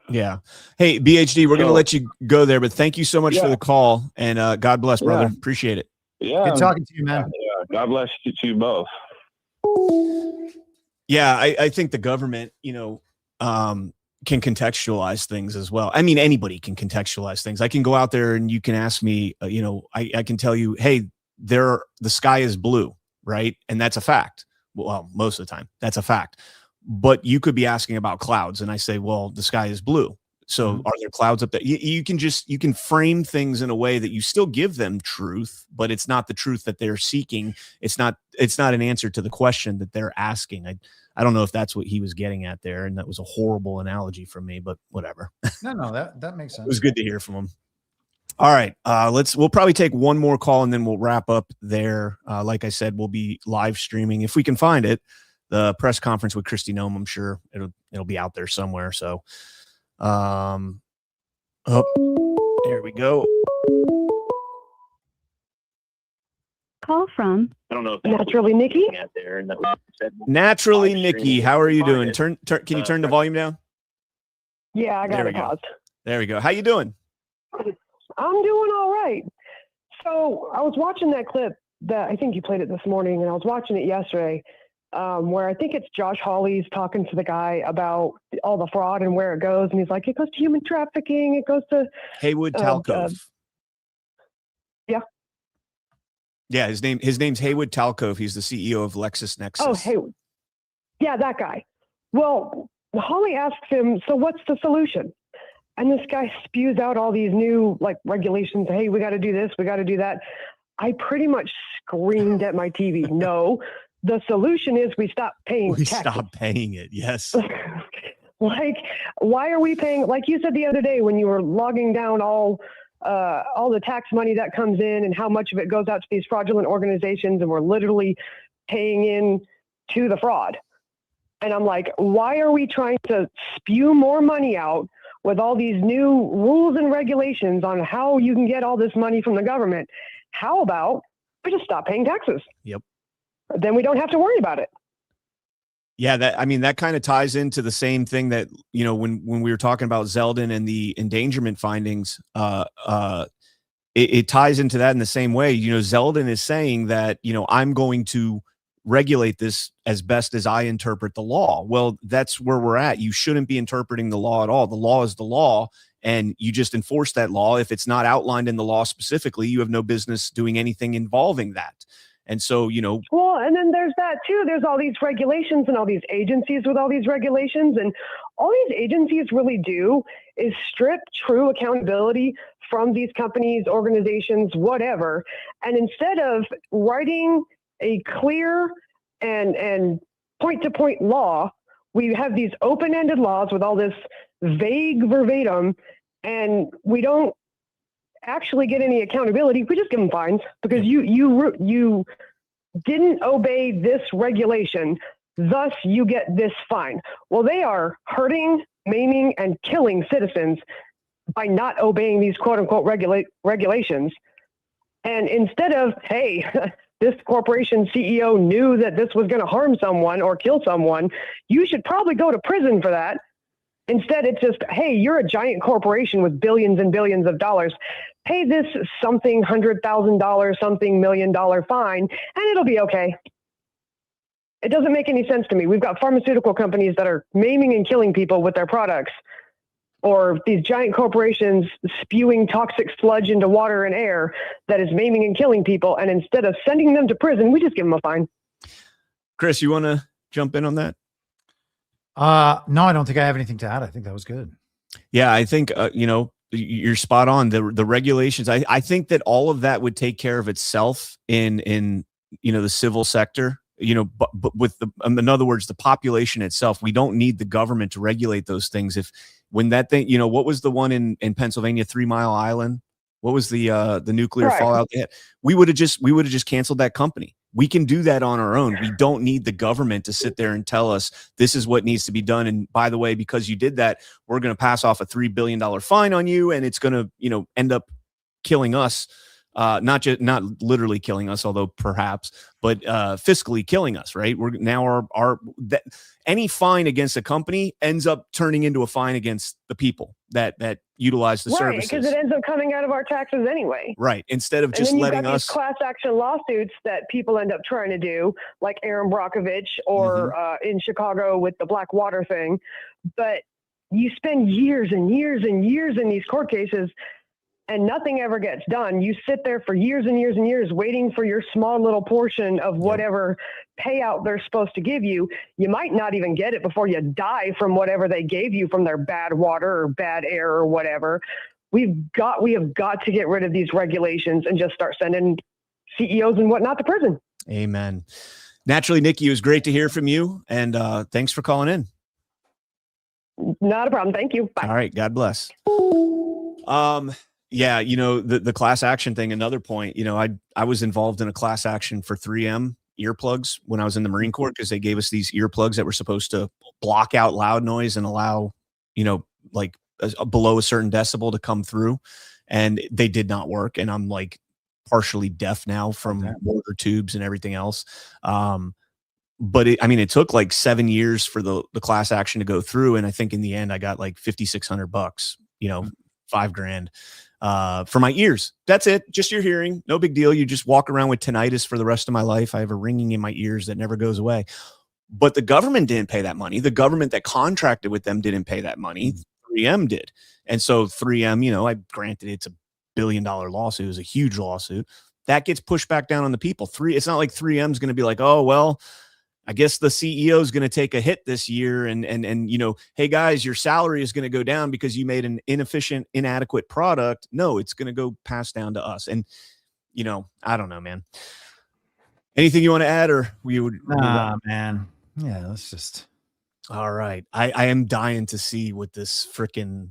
Yeah. Hey, BHD, we're going to let you go there, but thank you so much for the call, and God bless, brother. Appreciate it. Yeah. Good talking to you, man. Yeah. God bless you to you both. Yeah, I think the government, can contextualize things as well. I mean, anybody can contextualize things. I can go out there and you can ask me, I can tell you, hey, the sky is blue, right? And that's a fact. Well, most of the time, that's a fact. But you could be asking about clouds, and I say, well, the sky is blue. So are there clouds up there? You can frame things in a way that you still give them truth, but it's not the truth that they're seeking. It's not an answer to the question that they're asking. I don't know if that's what he was getting at there, and that was a horrible analogy from me, but whatever. No, that makes sense. It was good to hear from him. All right, we'll probably take one more call and then we'll wrap up there. Like I said, we'll be live streaming if we can find it. The press conference with Kristi Noem, I'm sure it'll be out there somewhere. So, there we go. Call from I don't know if Naturally Nikki. Naturally Nikki, how are you doing? Can you turn the volume down? Yeah, I got it paused. There we go. How you doing? I'm doing all right. So I was watching that clip that I think you played it this morning, and I was watching it yesterday, where I think it's Josh Hawley's talking to the guy about all the fraud and where it goes. And he's like, it goes to human trafficking. It goes to Haywood Talcove. Yeah. Yeah. His name's Haywood Talcove. He's the CEO of LexisNexis. Oh, Haywood. Yeah, that guy. Well, Hawley asks him, so what's the solution? And this guy spews out all these new regulations. Hey, we got to do this. We got to do that. I pretty much screamed at my TV. No, the solution is we stop paying taxes. Stop paying it. Yes. Why are we paying? Like you said the other day when you were logging down all the tax money that comes in and how much of it goes out to these fraudulent organizations, and we're literally paying in to the fraud. And I'm like, why are we trying to spew more money out with all these new rules and regulations on how you can get all this money from the government? How about we just stop paying taxes? Yep. Then we don't have to worry about it. Yeah, that kind of ties into the same thing that, when we were talking about Zeldin and the endangerment findings, it ties into that in the same way. Zeldin is saying that, I'm going to regulate this as best as I interpret the law. Well, that's where we're at. You shouldn't be interpreting the law at all. The law is the law, and you just enforce that law. If it's not outlined in the law specifically, you have no business doing anything involving that. And so, Well, and then there's that too. There's all these regulations and all these agencies with all these regulations. And all these agencies really do is strip true accountability from these companies, organizations, whatever. And instead of writing a clear and point-to-point law, we have these open-ended laws with all this vague verbatim, and we don't actually get any accountability. We just give them fines because you didn't obey this regulation, thus you get this fine. Well, they are hurting, maiming, and killing citizens by not obeying these quote-unquote regulations. And instead of, hey, this corporation CEO knew that this was going to harm someone or kill someone, you should probably go to prison for that. Instead, it's just, hey, you're a giant corporation with billions and billions of dollars. Pay this something $100,000, something $1 million fine, and it'll be okay. It doesn't make any sense to me. We've got pharmaceutical companies that are maiming and killing people with their products, or these giant corporations spewing toxic sludge into water and air that is maiming and killing people. And instead of sending them to prison, we just give them a fine. Chris, you want to jump in on that? No, I don't think I have anything to add. I think that was good. Yeah, I think, you're spot on. The regulations, I think that all of that would take care of itself in the civil sector, but with in other words, the population itself, we don't need the government to regulate those things. When that thing, what was the one in Pennsylvania, 3 Mile Island? What was the nuclear fallout they had? We would have just canceled that company. We can do that on our own. We don't need the government to sit there and tell us this is what needs to be done. And by the way, because you did that, we're going to pass off a $3 billion fine on you, and it's going to, end up killing us. Not literally killing us, although perhaps, but fiscally killing us. Right? We're now any fine against a company ends up turning into a fine against the people that utilize the services. Right, because it ends up coming out of our taxes anyway. Right. Instead of just and then letting you've got us these class action lawsuits that people end up trying to do, like Aaron Brockovich or in Chicago with the Black Water thing. But you spend years and years and years in these court cases, and nothing ever gets done. You sit there for years and years and years waiting for your small little portion of whatever payout they're supposed to give you. You might not even get it before you die from whatever they gave you from their bad water or bad air or whatever. We have got to get rid of these regulations and just start sending CEOs and whatnot to prison. Amen. Naturally, Nikki, it was great to hear from you, and thanks for calling in. Not a problem. Thank you. Bye. All right. God bless. Yeah, the class action thing, another point, I was involved in a class action for 3M earplugs when I was in the Marine Corps, because they gave us these earplugs that were supposed to block out loud noise and allow, like below a certain decibel to come through. And they did not work. And I'm like partially deaf now from water tubes and everything else. But it took like 7 years for the class action to go through. And I think in the end, I got like $5,600, $5,000. For my ears. That's it. Just your hearing. No big deal. You just walk around with tinnitus for the rest of my life. I have a ringing in my ears that never goes away. But the government didn't pay that money. The government that contracted with them didn't pay that money. 3M did. And so 3M, granted it's $1 billion lawsuit. It was a huge lawsuit. That gets pushed back down on the people. It's not like 3M's going to be like, oh, well, I guess the CEO is going to take a hit this year and hey guys, your salary is going to go down because you made an inefficient, inadequate product. No, it's going to go pass down to us. And I don't know, man. Anything you want to add, or we would? Nah, man. Yeah, let's just. All right. I am dying to see what this freaking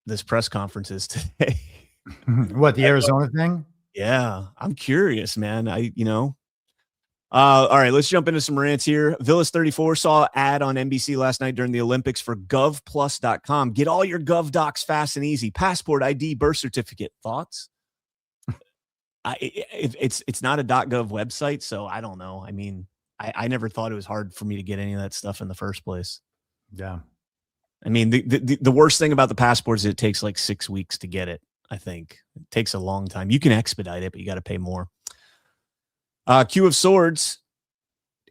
this press conference is today. What, the Arizona thing? Yeah, I'm curious, man. All right, let's jump into some rants here. Villas34 saw an ad on NBC last night during the Olympics for govplus.com. Get all your gov docs fast and easy. Passport, ID, birth certificate. Thoughts? It's not a .gov website, so I don't know. I never thought it was hard for me to get any of that stuff in the first place. Yeah. The worst thing about the passport is it takes like 6 weeks to get it, I think. It takes a long time. You can expedite it, but you got to pay more. Q of Swords.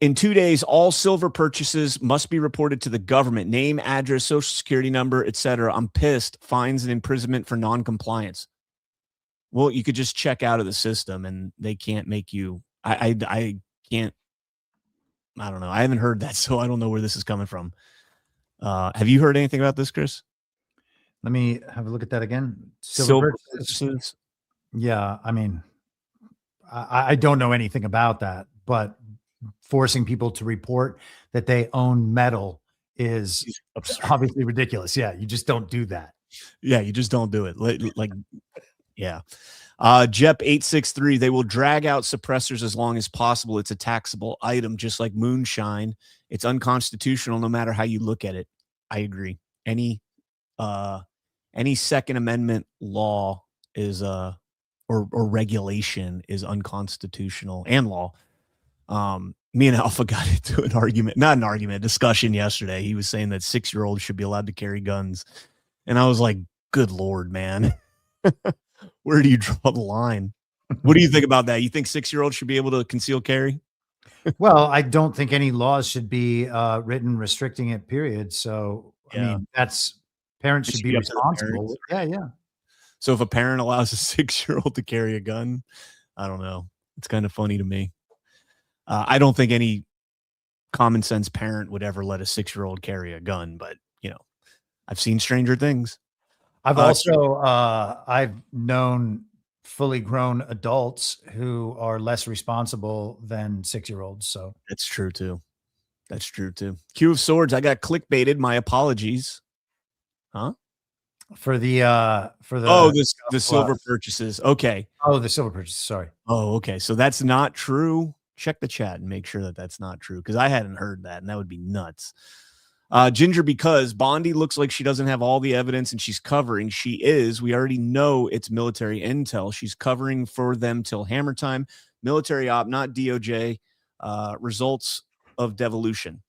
In 2 days, all silver purchases must be reported to the government. Name, address, social security number, etc. I'm pissed. Fines and imprisonment for non-compliance. Well, you could just check out of the system and they can't make you. I can't. I don't know. I haven't heard that, so I don't know where this is coming from. Have you heard anything about this, Chris? Let me have a look at that again. Silver purchases. Yeah, I don't know anything about that, but forcing people to report that they own metal is obviously ridiculous. Yeah, you just don't do that. Yeah, you just don't do it. Yeah. Jep863, they will drag out suppressors as long as possible. It's a taxable item, just like moonshine. It's unconstitutional no matter how you look at it. I agree. Any Second Amendment law is or regulation is unconstitutional, and law. Me and Alpha got into a discussion yesterday. He was saying that 6-year-olds should be allowed to carry guns. And I was like, good Lord, man. Where do you draw the line? What do you think about that? You think 6-year-olds should be able to conceal carry? Well, I don't think any laws should be written restricting it, period. So, parents should be responsible. Yeah. So if a parent allows a 6-year-old to carry a gun, I don't know. It's kind of funny to me. I don't think any common sense parent would ever let a 6-year-old carry a gun, but I've seen stranger things. I've also I've known fully grown adults who are less responsible than 6-year-olds. So that's true too. That's true too. Q of Swords. I got clickbaited. My apologies. Huh? For the the silver purchases. Okay. Oh, the silver purchases. Sorry. Oh, okay. So that's not true. Check the chat and make sure that that's not true, because I hadn't heard that, and that would be nuts. Ginger, because Bondi looks like she doesn't have all the evidence and she's covering. She is. We already know it's military intel. She's covering for them till hammer time. Military op, not DOJ. Results of devolution.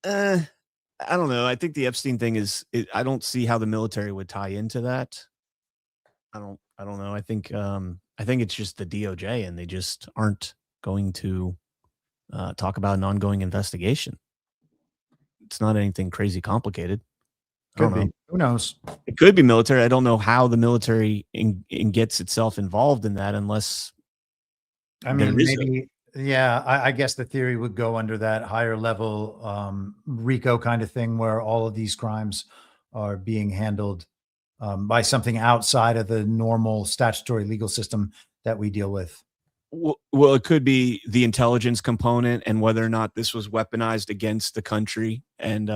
I don't know. I think the Epstein thing is. I don't see how the military would tie into that. I don't know. I think it's just the DOJ, and they just aren't going to talk about an ongoing investigation. It's not anything crazy complicated. Could be. Who knows? It could be military. I don't know how the military gets itself involved in that, unless. I mean, maybe. Yeah, I guess the theory would go under that higher level RICO kind of thing, where all of these crimes are being handled by something outside of the normal statutory legal system that we deal with. Well, it could be the intelligence component and whether or not this was weaponized against the country. And,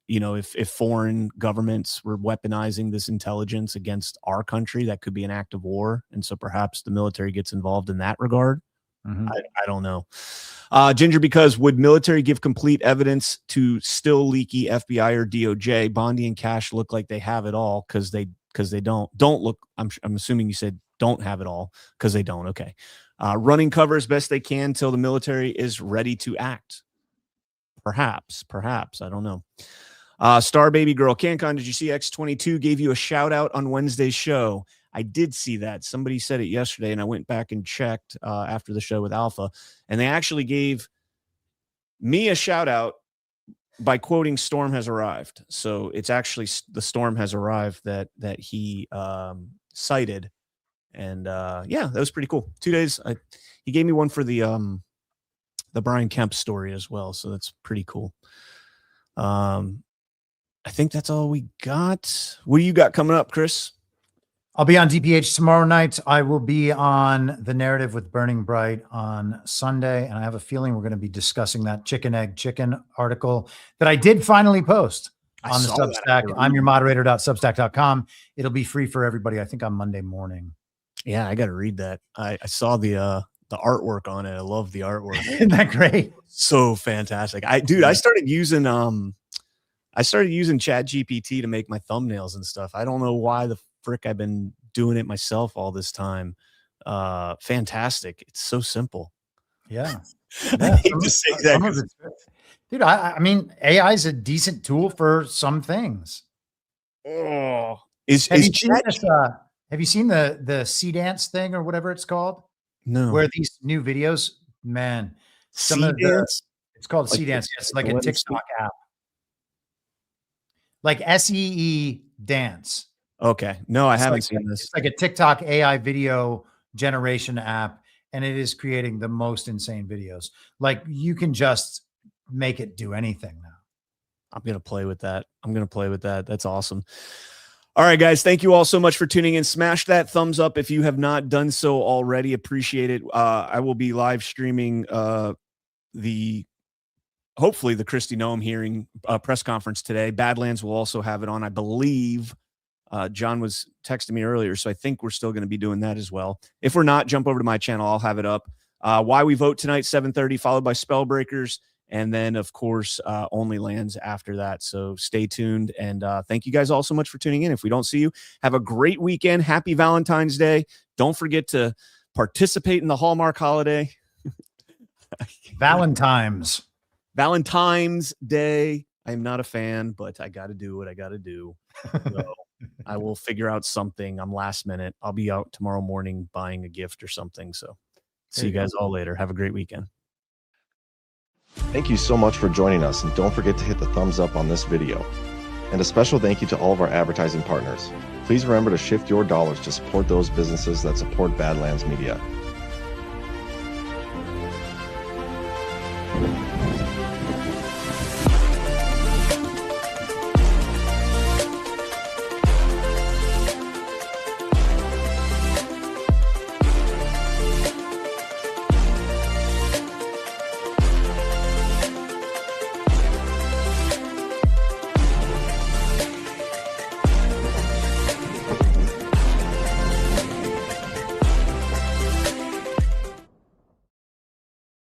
if foreign governments were weaponizing this intelligence against our country, that could be an act of war. And so perhaps the military gets involved in that regard. Mm-hmm. I don't know. Ginger, because would military give complete evidence to still leaky FBI or DOJ? Bondi and Cash look like they have it all because they don't look. I'm assuming you said don't have it all because they don't. Okay. Running cover as best they can till the military is ready to act. Perhaps, I don't know. Star Baby Girl, CannCon, did you see X22 gave you a shout out on Wednesday's show? I did see that. Somebody said it yesterday, and I went back and checked after the show with Alpha, and they actually gave me a shout out by quoting "Storm has arrived." So it's actually the storm has arrived that he cited. And that was pretty cool. 2 days. He gave me one for the Brian Kemp story as well. So that's pretty cool. I think that's all we got. What do you got coming up, Chris? I'll be on DPH tomorrow night. I will be on The Narrative with Burning Bright on Sunday. And I have a feeling we're going to be discussing that chicken article that I did finally post on the Substack. I'm your moderator.substack.com. It'll be free for everybody, I think, on Monday morning. Yeah, I got to read that. I saw the artwork on it. I love the artwork. Isn't that great? So fantastic. I started using ChatGPT to make my thumbnails and stuff. I don't know why the frick I've been doing it myself all this time. Fantastic. It's so simple. Yeah. I hate to say that. Dude, I mean, AI is a decent tool for some things. Oh, have you seen the C Dance thing or whatever it's called? No. Where these new videos, man, it's called C Dance. It's like a TikTok app. Like SEE Dance. Okay. No, I haven't seen this. It's like a TikTok AI video generation app, and it is creating the most insane videos. Like you can just make it do anything now. I'm going to play with that. That's awesome. All right, guys. Thank you all so much for tuning in. Smash that thumbs up if you have not done so already. Appreciate it. I will be live streaming hopefully the Kristi Noem hearing press conference today. Badlands will also have it on, I believe. John was texting me earlier, so I think we're still going to be doing that as well. If we're not, jump over to my channel. I'll have it up. Why We Vote tonight, 7:30, followed by Spellbreakers. And then, of course, Only Lands after that. So stay tuned. And thank you guys all so much for tuning in. If we don't see you, have a great weekend. Happy Valentine's Day. Don't forget to participate in the Hallmark holiday. Valentine's Day. I'm not a fan, but I got to do what I got to do. So I will figure out something. I'm last minute. I'll be out tomorrow morning buying a gift or something. So see you guys all later. Have a great weekend. Thank you so much for joining us, and don't forget to hit the thumbs up on this video. And a special thank you to all of our advertising partners. Please remember to shift your dollars to support those businesses that support Badlands Media. you.